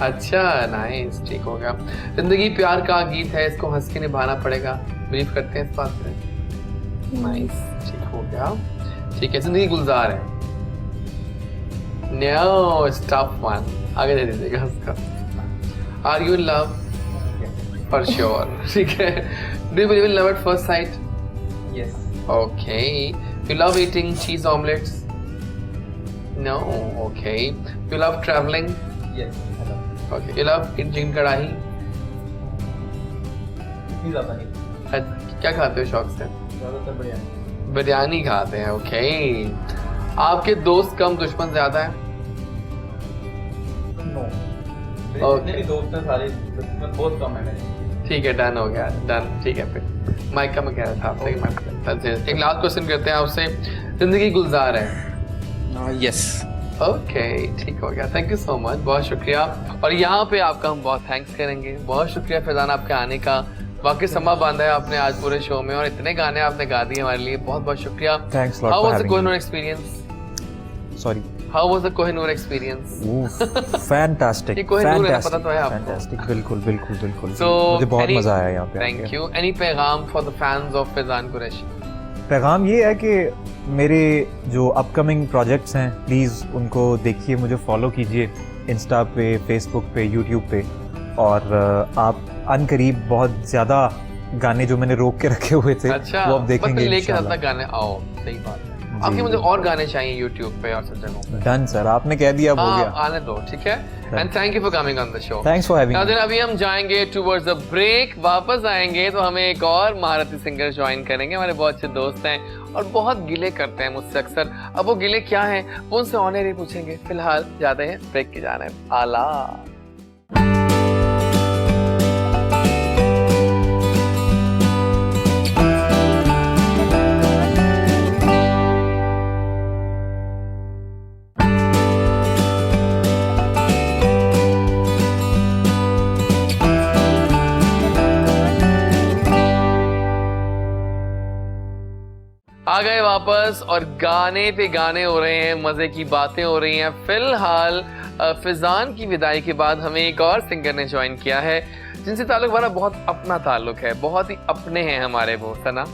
अच्छा, नाइस, ठीक हो गया. जिंदगी प्यार का गीत है, इसको हंस के निभाना पड़ेगा. बिलीव करते हैं इस बात पे? नाइस, ठीक हो गया. ठीक है, Zindagi Gulzar Hai. No, tough one. आगे दे दीजिएगा उसका. Are you in love? For sure. ठीक है. Do you believe in love at first sight? Yes. Okay. You love eating cheese omelets? No. Okay. You love traveling? Yes. Hello. Okay. You love eating कढ़ाई? इतनी ज़्यादा नहीं. क्या खाते हो शौक से? ज़्यादातर बिरयानी. बिरयानी खाते हैं. Okay. आपके दोस्त कम, दुश्मन ज्यादा है? No. Okay. जितने भी दोस्त हैं सारे बहुत कम है मेरे. ठीक है, डन हो गया. डन. ठीक है फिर. माइक का मैं कह रहा था आपसे कि मैं एक लास्ट क्वेश्चन करते हैं आपसे. जिंदगी गुलजार है? Yes. ओके, ठीक हो गया. थैंक यू सो मच, बहुत शुक्रिया. और यहाँ पे आपका हम बहुत थैंक्स करेंगे. बहुत शुक्रिया फैजान आपके आने का. वाकई समा बांधा है आपने आज पूरे शो में, और इतने गाने आपने गा दिए हमारे लिए. बहुत बहुत शुक्रिया. Thanks a lot How for was the having Kohinoor me. experience? Sorry. How was the Kohinoor experience? Fantastic. ये कोहिनूर है, Fantastic. पता तो है आपको. Fantastic. बिल्कुल बिल्कुल बिल्कुल. So, मुझे बहुत any- मजा आया यहाँ पे. Thank आके. you. Any पैगाम for the fans of Faizan Qureshi? पैगाम ये है कि मेरे जो अपकमिंग प्रोजेक्ट्स हैं प्लीज़ उनको देखिए, मुझे फॉलो कीजिए इंस्टा पे, फेसबुक पे, यूट्यूब पे. और आप अनकरीब बहुत ज़्यादा गाने जो मैंने रोक के रखे हुए थे अच्छा, वो आप देखेंगे लेके इंशाल्लाह. तक गाने आओ. सही बात है. जी, आपके मुझे जी. और गाने चाहिए यूट्यूब पे और सब जगहों पे. डन सर, आपने कह दिया, अब हो हाँ, गया. आने दो. ठीक है. And thank you for coming on the show. Thanks for having. नाज़रीन, अभी हम जाएंगे टुवर्ड्स द ब्रेक. वापस आएंगे तो हमें एक और महारती सिंगर ज्वाइन करेंगे. हमारे बहुत अच्छे दोस्त हैं और बहुत गिले करते हैं मुझसे अक्सर. अब वो गिले क्या हैं वो उनसे ऑनर ही पूछेंगे. फिलहाल जाते हैं ब्रेक की जानिब. आला. आ गए वापस और गाने पे गाने हो रहे हैं, मजे की बातें हो रही हैं. फिलहाल फिजान की विदाई के बाद हमें एक और सिंगर ने ज्वाइन किया है जिनसे ताल्लुक हमारा बहुत अपना ताल्लुक है. बहुत ही अपने हैं हमारे वो. Sana,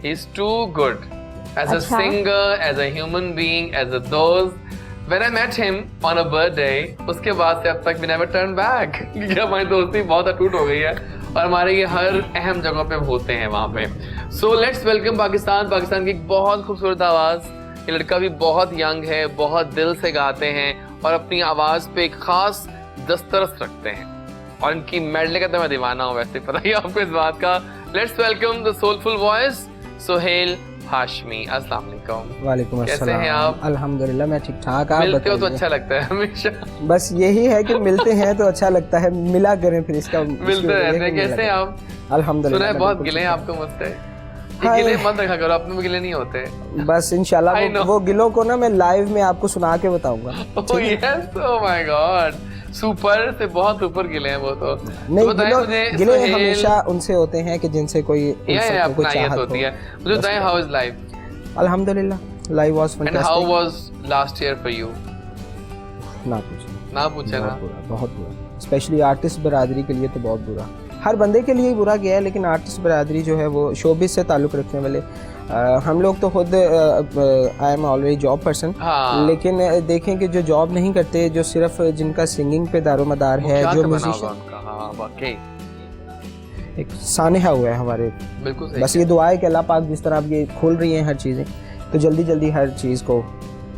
he is too good as a अच्छा. Singer, as a human being, as a दोस्त. When I met him on a birthday, उसके बाद से अब तक we never turned back. क्योंकि हमारी दोस्ती बहुत अटूट हो गई है और हमारे ये हर अहम जगहों पे होते हैं वहाँ पे. So let's welcome Pakistan. Pakistan की एक बहुत खूबसूरत आवाज़. ये लड़का भी बहुत यंग है, बहुत दिल से गाते हैं और अपनी आवाज़ पे एक ख़ास दस्तरस रखते हैं और इनकी मेडले का तो मैं दीवाना हूँ, वैसे पता ही आपको इस बात का। Let's welcome the soulful voice Sohail Hashmi. अस्सलाम वालेकुम। वालेकुम कैसे अस्सलाम। हैं आप? अल्हम्दुलिल्लाह मैं ठीक ठाक। आप मिलते हो तो बताइए। अच्छा लगता है हमेशा। बस यही है कि मिलते हैं तो अच्छा लगता है, मिला करें फिर इसका मिलते रहते हैं। कैसे हैं आप? अल्हम्दुलिल्लाह सुना है मैं बहुत बिल्कुल गिले हैं ठीक आपको मुझसे। हाँ, ये गिले ये- मत रखा करो, अपने में गिले नहीं होते। हूँ। बस इंशाल्लाह I know. वो गिलों को ना मैं लाइव में आपको सुना के बताऊंगा। Oh yes, oh my God, super से बहुत ऊपर गिले हैं वो तो। नहीं, तो बताएं मुझे गिले सोहेल- हमेशा उनसे होते हैं कि जिनसे कोई या उल्फत हो, कोई अपना चाहत होती हो। है। मुझे बताएं हाउ इज लाइफ अल्हम्दुलिल्लाह live was and how fantastic. Was last year for you? ना पूछे, ना पूछे ना। बहुत बुरा, स्पेशली आर्टिस्ट बरादरी के लिए तो बहुत बुरा। हर बंदे के लिए ही बुरा गया है, लेकिन आर्टिस्ट बरादरी जो है वो शोबिस से ताल्लुक़ रखने वाले हम लोग तो खुद I am already job person, हाँ। लेकिन देखें कि जो जॉब नहीं करते, जो सिर्फ जिनका सिंगिंग पे दारोमदार है, क्या जो बना होगा म्यूजिशियन, उनका? हाँ वाकई एक सानहा हुआ है हमारे। बिल्कुल सही। बस ये दुआ है कि अल्लाह पाक जिस तरह अब ये खोल रही हैं हर चीज़ें, तो जल्दी जल्दी हर चीज़ को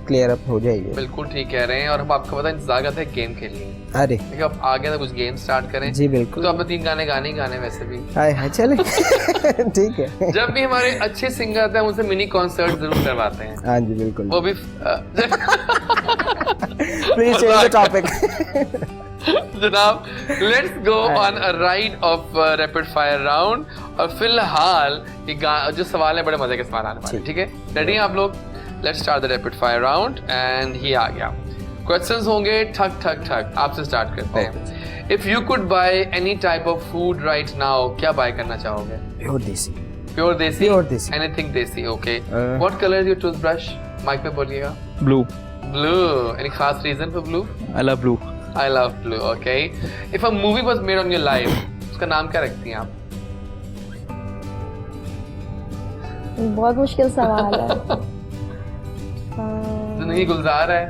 क्लियर अप हो जाएगी। बिल्कुल ठीक कह रहे हैं। और हम आपको पता है इंतजार करते हैं गेम खेलने। अरे देखिए अब आगे तो कुछ गेम स्टार्ट करें। जी बिल्कुल। तो आपने 3 गाने गाने ही गाने वैसे भी। हाय हाय चले ठीक है। जब भी हमारे अच्छे सिंगर आते हैं उनसे मिनी कॉन्सर्ट जरूर करवाते हैं। हाँ जी बिल्कुल। वो भी प्लीज चेंज द टॉपिक। जनाब let's go on a ride of rapid fire round. और फिलहाल ये जो सवाल है बड़े मजे के सवाल आने वाले हैं, ठीक है? रेडी हैं आप लोग? Let's start the rapid fire round and ये आ गया। क्वेश्चंस होंगे ठक ठक ठक। आपसे स्टार्ट करते हैं। If you could by any type of food right now, क्या बाय करना चाहोगे? प्योर देसी। प्योर देसी? Pure desi. Anything desi, okay. What colour is your toothbrush? Mike पे बोलिएगा। ब्लू। ब्लू। एनी खास reason for blue? I love blue. I love blue. Okay. If a movie was made on your life, उसका नाम क्या रखती हैं आप? बहुत मुश्किल सवाल है। जिंदगी गुलजार है।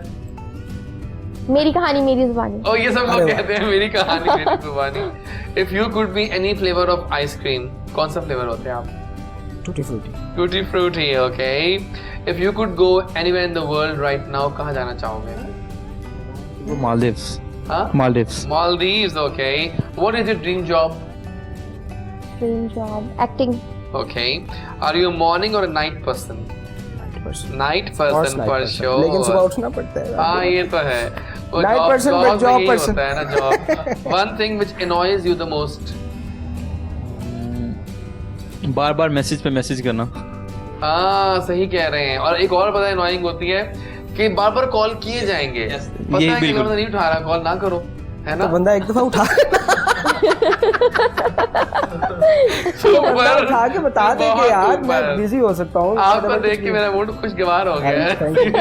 मेरी कहानी मेरी जुबानी। Oh, ये सब लोग कहते हैं मेरी कहानी मेरी जुबानी। If you could be any flavor of ice cream, कौन सा फ्लेवर होते हैं आप? Tutti frutti. Tutti frutti. Okay. If you could go anywhere in the world right now, कहाँ जाना चाहोगे? मालदीव्स। हाँ? Maldives. Maldives. Okay. What is your dream job? Dream job acting. Okay. Are you a morning or a night person? Night person for sure. लेकिन सुबह उठना पड़ता है। हाँ ये तो है। वो Night job- person job but में job यही person. होता है ना job. One thing which annoys you the most. Bar bar message पे मैसेज करना। हाँ सही कह रहे हैं। और एक और पता है annoying होती है कि बार बार कॉल किए जाएंगे। पता यही है कि बिल्कुल। बंदा नहीं उठा रहा, कॉल ना करो, है ना? तो बंदा एक दफा उठा सुपर। उठा के बता दे बहुत कि यार मैं ऊपर। बिजी हो सकता हूँ। आपको देख के मेरा मूड खुशगवार हो गया है। Thank you.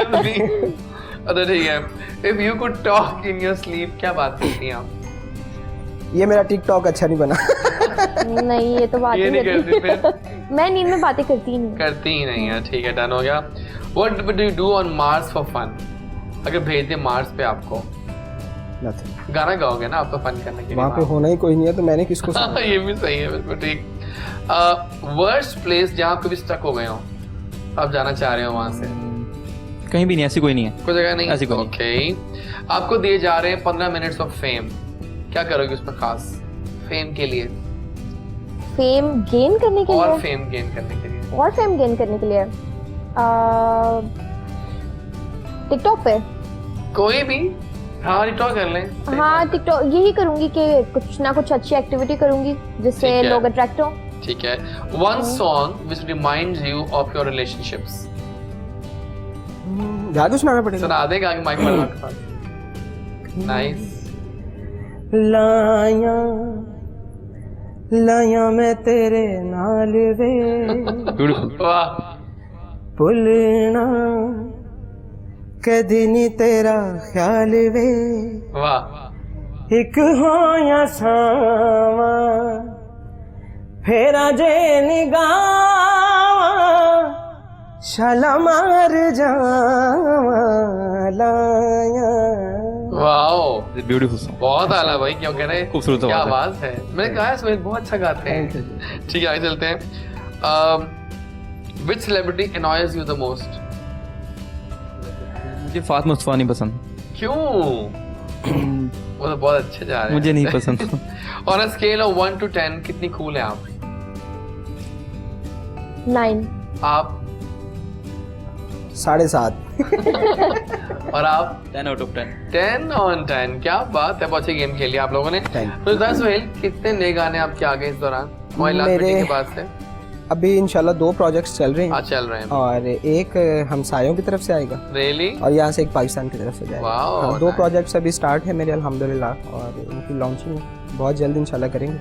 अच्छा ठीक है। If you could talk in your sleep, क्या बात करती हैं आप? ये मेरा टिकटॉक अच्छा नहीं बना। नहीं ये तो बात ये ही नहीं करती करती। मैं नींद में बातें करती ही नहीं। करती ही नहीं है। ठीक है डन हो गया। What would you do on Mars for fun? अगर भेज दे मार्स पे आपको, Nothing. गाना गाओगे ना आपको फन करने के लिए? वहाँ पे होना ही कोई नहीं है तो मैंने किसको सुना? हाँ, ये भी सही है बिल्कुल ठीक। वर्स्ट प्लेस जहाँ आप कभी स्टक हो गए हो, आप जाना चाह रहे हो वहां से? कहीं भी नहीं, ऐसी कोई नहीं है। कोई जगह नहीं? ऐसी कोई नहीं। ओके। आपको दिए जा रहे हैं 15 मिनट्स ऑफ फेम, क्या करोगे उसमें खास फेम के लिए? फेम गेन करने के और लिए। फेम गेन करने के लिए? और फेम गेन करने के लिए टिकटॉक पे। कोई भी? हाँ टिकटॉक कर लें। हाँ टिकटॉक यही करूंगी कि कुछ ना कुछ अच्छी एक्टिविटी करूंगी जिससे ठीक है। लोग अट्रैक्ट हो। ठीक है। One song which reminds you of your relationships. गा के सुनाना पड़ेगा। सुना देगा आगे माइक पर आपके पास। नाइस। लाया लाया मैं तेरे नाल वे ब्यूटीफुल। वाह। भुलना कदी नहीं तेरा ख्याल वे वाह। एक होया सावा फेरा जे निगावा शाला मार जावा लाया। Wow beautiful song. बहुत आला भाई, क्यों कह रहे? खूबसूरत क्या आवाज आवाज है। मैंने कहा है सुहेल बहुत अच्छा गाते हैं। ठीक है आगे चलते हैं। विच celebrity annoys you the most? मुझे फातिमा उस्मानी पसंद। क्यों? वो तो बहुत अच्छे जा रहे हैं। मुझे नहीं पसंद। On a scale of 1 to 10 कितनी कूल है आप? 9। आप 7.5। और आप? 10 out of 10। 10 on 10। क्या बात है, बहुत अच्छी गेम खेली आप लोगों ने। Thank तो दस सुहेल, कितने नए गाने आपके आ गए इस दौरान मोबाइल मेरे- के बाद से? अभी इंशाल्लाह 2 प्रोजेक्ट्स चल रहे हैं आज चल रहे हैं। और एक हमसायों की तरफ से आएगा रियली? और यहाँ से एक पाकिस्तान की तरफ से जाएगा। Wow, हाँ, 2 nice. प्रोजेक्ट्स अभी स्टार्ट है मेरे अल्हम्दुलिल्लाह, और उनकी लॉन्चिंग बहुत जल्द इंशाल्लाह करेंगे।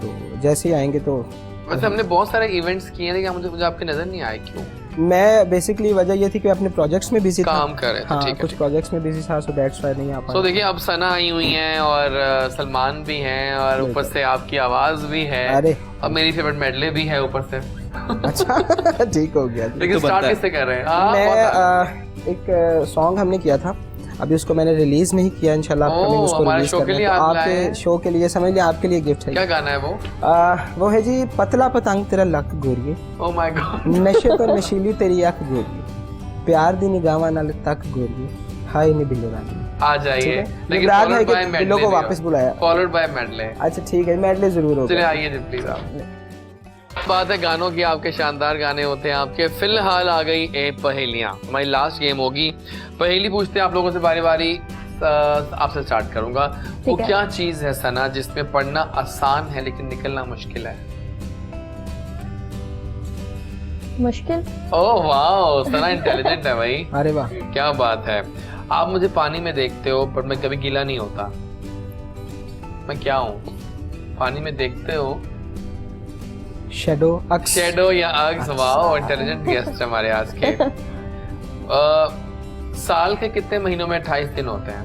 तो जैसे ही आएंगे तो वैसे हमने बहुत सारे इवेंट्स किए हैं, लेकिन मुझे आपकी नजर नहीं आए, क्यों? मैं बेसिकली वजह ये थी कि अपने प्रोजेक्ट्स में बिजी था। काम कर रहे थे, हाँ, ठीक है, कुछ ठीक। प्रोजेक्ट्स में बिजी था, सो दैट्स व्हाई नहीं आ तो पाया। देखिए अब सना आई हुई हैं और सलमान भी हैं और ऊपर से आपकी आवाज भी है अरे। और मेरी फेवरेट मेडले भी है ऊपर से। अच्छा ठीक हो गया। लेकिन तो स्टार्ट बनता है। किससे कर रहे हैं? हाँ, मैं बहुत अच्छा। एक सॉन्ग हमने किया था, अभी उसको मैंने रिलीज नहीं किया, इंशाल्लाह ओह, अपकमिंग उसको हमारे रिलीज शो के करना लिए है। तो आप लाए हैं? आपके शो के लिए समझ लिया, आपके लिए गिफ्ट है। क्या गाना है वो? वो है जी पतला पतंग तेरा लक गोरिए, ओह माय गॉड। नशे तो नशीली तेरी अख गोरिए, प्यार दी निगाहां नाल तक गोरिए, हाय नी बिल्लो रानी। आ ठीक जाइए, है? लेकिन मुराद है फॉलोड कि बाय बिल्लो मेडले को वापस बुलाया। Followed by medley. अच्छा ठीक है, मेडले जरूर चलिए होगा। आइए जी प्लीज आप। बात है गानों की, आपके शानदार गाने होते हैं आपके। फिलहाल आ गई ए पहेलियां, हमारी लास्ट गेम होगी। पहेली पूछते हैं आप लोगों से बारी बारी, आपसे स्टार्ट करूंगा। वो ठीक है। क्या चीज है सना जिसमें पढ़ना आसान है लेकिन निकलना मुश्किल है? मुश्किल? ओह वाह, सना इंटेलिजेंट है भाई, अरे वाह, क्या बात है। आप मुझे पानी में देखते हो पर मैं कभी गीला नहीं होता, मैं क्या हूँ? पानी में देखते हो, शेडो अक्स। शेडो या अग्स। वाह, इंटेलिजेंट गेस्ट हमारे आज के। साल के कितने महीनों में 28 दिन होते हैं?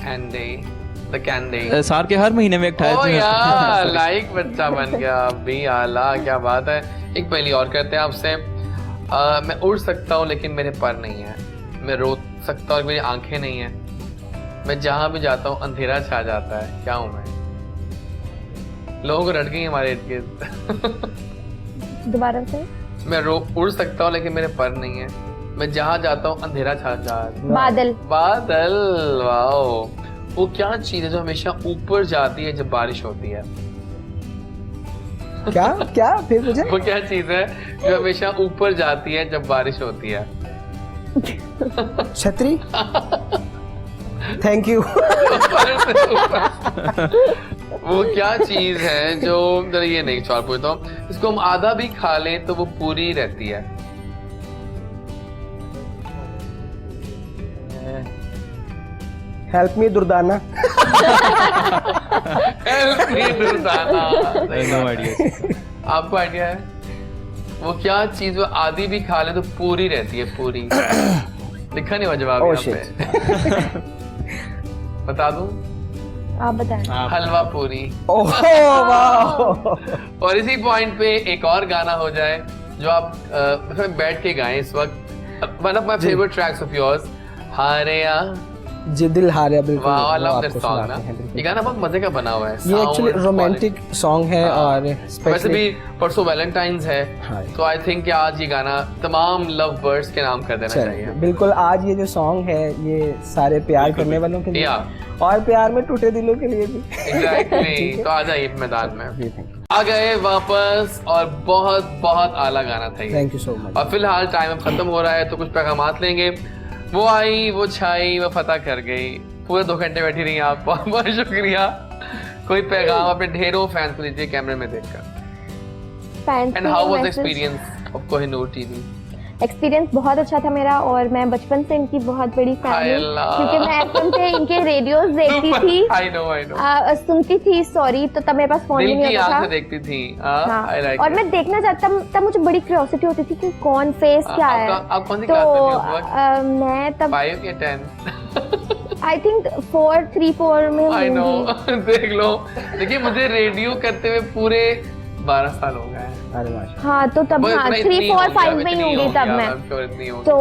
कैंडे साल के हर महीने में 28 ओ दिन यार, लाइक बच्चा बन गया अभी, आला, क्या बात है। एक पहली और करते हैं आपसे। मैं उड़ सकता हूँ लेकिन मेरे पर नहीं है, मैं रो सकता हूँ मेरी आंखें नहीं है, मैं जहां भी जाता हूँ अंधेरा छा जाता है, क्या हूँ मैं? लोगों को रट गई हमारे इर्द गिर्द। दोबारा से? मैं उड़ सकता हूँ लेकिन मेरे पर नहीं है, मैं जहां जाता हूँ अंधेरा छा जाता है। बादल? बादल, वाओ। वो क्या चीज है जो हमेशा ऊपर जाती है जब बारिश होती है? क्या क्या फिर मुझे? वो क्या चीज है जो हमेशा ऊपर जाती है जब बारिश होती है? छतरी। Thank you. वो क्या चीज है जो, जरा ये नहीं सवाल पूछता हूँ, इसको हम आधा भी खा लें तो वो पूरी रहती है? Help me Durdana. Help me, Durdana. No idea. आपको आइडिया है? वो क्या चीज वो आधी भी खा ले तो पूरी रहती है, पूरी। लिखा नहीं हुआ जवाब Oh, यहाँ पे। बता दूं? आप बताएं। हलवा पूरी। ओह वाह। और इसी पॉइंट पे एक और गाना हो जाए जो आप बैठ के गाएं इस वक्त। One of my favourite tracks of yours, Hareya. जी दिल हारे बिल्कुल। वाह, आई वो लव दैट आपको सॉन्ग सुनाते ना। हैं, बिल्कुल। ये गाना बहुत मजे का बना हुआ है। ये एक्चुअली Sound, रोमांटिक सॉन्ग है हाँ। और वैसे स्पेशली भी परसों वैलेंटाइंस है, हाँ। तो आई थिंक आज ये गाना तमाम लव बर्ड्स के नाम कर देना चाहिए। बिल्कुल, आज ये जो सॉन्ग है ये सारे प्यार करने वालों के लिए या और प्यार में टूटे दिलों के लिए भी। एग्जैक्टली। तो आ जाइए मैदान में। जी, थैंक यू। आ गए वापस और बहुत बहुत आला गाना था ये। Thank you so much. और फिलहाल टाइम अब खत्म हो रहा है तो कुछ पैगामात लेंगे। वो आई, वो छाई, वो फतह कर गई। पूरे 2 घंटे बैठी रही आप, बहुत बहुत शुक्रिया। कोई पैगाम अपने ढेरों फैंस को दीजिए कैमरे में देखकर। And how was the experience of Kohinoor TV? Experience बहुत अच्छा था मेरा, और मैं बचपन से इनकी बहुत बड़ी फैन हाय हूँ, अल्लाह। क्योंकि मैं एफएम पे इनके रेडियोस देखती थी, आई नो सुनती थी, सॉरी, तो तब मेरे पास फोन भी दिल नहीं की होता आंख था। से देखती थी। हाँ, आई लाइक और मैं देखना चाहता, तब मुझे बड़ी क्यूरियोसिटी होती थी कि कौन फेस क्या है। आप कौन सी तो क्लास में थे उस वक्त? मैं तब 5 या 10? आई थिंक 4 में आई नो। होंगी। देख लो, देखिए मुझे रेडियो करते हुए पूरे 12 साल हो गए हैं। अरे माशाल्लाह। हाँ, तो तब हाँ 3, 4, 5 में ही होंगी तब मैं। तो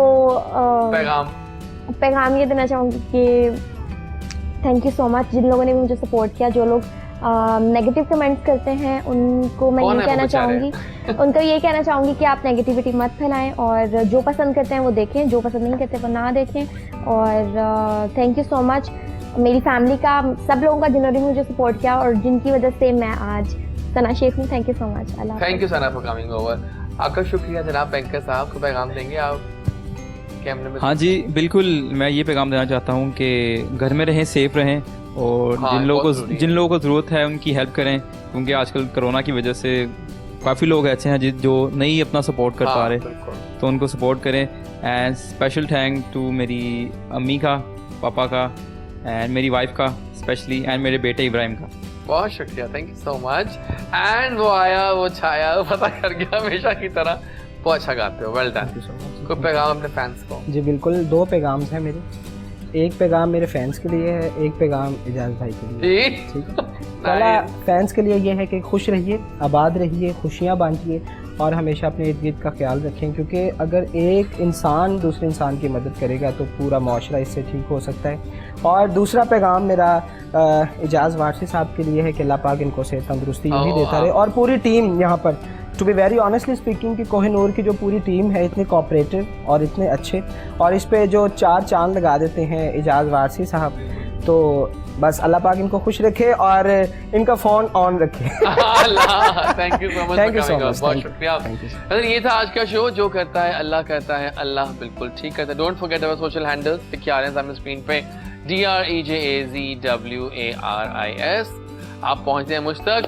पैगाम ये देना चाहूँगी कि थैंक यू सो मच जिन लोगों ने भी मुझे सपोर्ट किया, जो लोग नेगेटिव कमेंट्स करते हैं उनको मैं कौन ये है वो कहना बेचारे? चाहूँगी उनको ये कहना चाहूँगी कि आप नेगेटिविटी मत फैलाएं और जो पसंद करते हैं वो देखें, जो पसंद नहीं करते वो ना देखें। और थैंक यू सो मच मेरी फैमिली का, सब लोगों का जिन्होंने मुझे सपोर्ट किया और जिनकी वजह से मैं आज सना शेख हूँ। Thank you so much. Allah thank you Sana for coming over. आपका शुक्रिया जनाब बैंकर साहब, को पैगाम देंगे आप कैमरे में? हाँ जी बिल्कुल, मैं ये पैगाम देना चाहता हूँ कि घर में रहें, सेफ रहें और हाँ, बहुत ज़रूरी है। जिन लोगों को ज़रूरत है उनकी हेल्प करें, क्योंकि आजकल कोरोना की वजह से काफ़ी लोग ऐसे हैं जो नहीं अपना सपोर्ट कर पा रहे, बिल्कुल। तो उनको सपोर्ट करें। एंड स्पेशल थैंक टू मेरी अम्मी का, पापा का एंड मेरी वाइफ का स्पेशली, एंड मेरे बेटे इब्राहिम का। बहुत शुक्रिया, thank you so much. And वो आया, वो छाया, वो पता कर गया हमेशा की तरह। बहुत अच्छा गाते हो, वेल डन। कोई पैगाम अपने फैंस को? जी बिल्कुल, 2 पैगाम्स हैं मेरे। एक पैगाम मेरे फैंस के लिए है, एक पैगाम एजाज भाई के लिए। ठीक है। पहला फैंस के लिए ये है कि खुश रहिए, आबाद रहिए, खुशियाँ बांटिए और हमेशा अपने इर्द गिर्द का ख्याल रखें, क्योंकि अगर एक इंसान दूसरे इंसान की मदद करेगा तो पूरा माशरा इससे ठीक हो सकता है। और दूसरा पैगाम मेरा एजाज वारसी साहब के लिए है कि अल्लाह पाक इनको सेहत तंदुरुस्ती यही देता रहे, और पूरी टीम यहाँ पर, to be very honestly speaking, कि कोहिनूर की जो पूरी टीम है इतने कोऑपरेटिव और इतने अच्छे, और इस पे जो 4 चांद लगा देते हैं एजाज वारसी साहब, तो बस अल्लाह पाक इनको खुश रखे और इनका फ़ोन ऑन रखे। Thank you so much, Thank you so much. बहुत शुक्रिया। अगर ये था आज का शो, जो करता है अल्लाह करता है, अल्लाह बिल्कुल ठीक करता है। Don't forget our social handles, दिखे आ रहे हैं सामने स्क्रीन पे, DREJAZWARIS। आप पहुंचते हैं मुझ तक।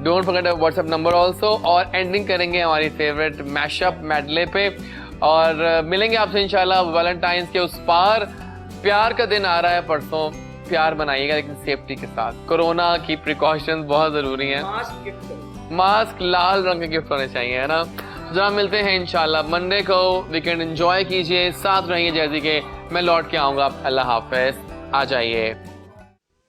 Don't forget our WhatsApp number also. और एंडिंग करेंगे हमारी फेवरेट मैशअप मेडले पे, और मिलेंगे आपसे इंशाल्लाह वैलेंटाइंस के उस पार। प्यार का दिन आ रहा है परसों, प्यार बनाइएगा लेकिन सेफ्टी के साथ। कोरोना की प्रिकॉशंस बहुत ज़रूरी हैं। मास्क लाल रंग के गिफ्ट होने चाहिए, है ना। जहाँ मिलते हैं इंशाल्लाह मंडे को। वीकेंड एंजॉय कीजिए, साथ रहिए जैसे कि मैं लौट के आऊँगा। अल्लाह हाफ़िज़, आ जाइए।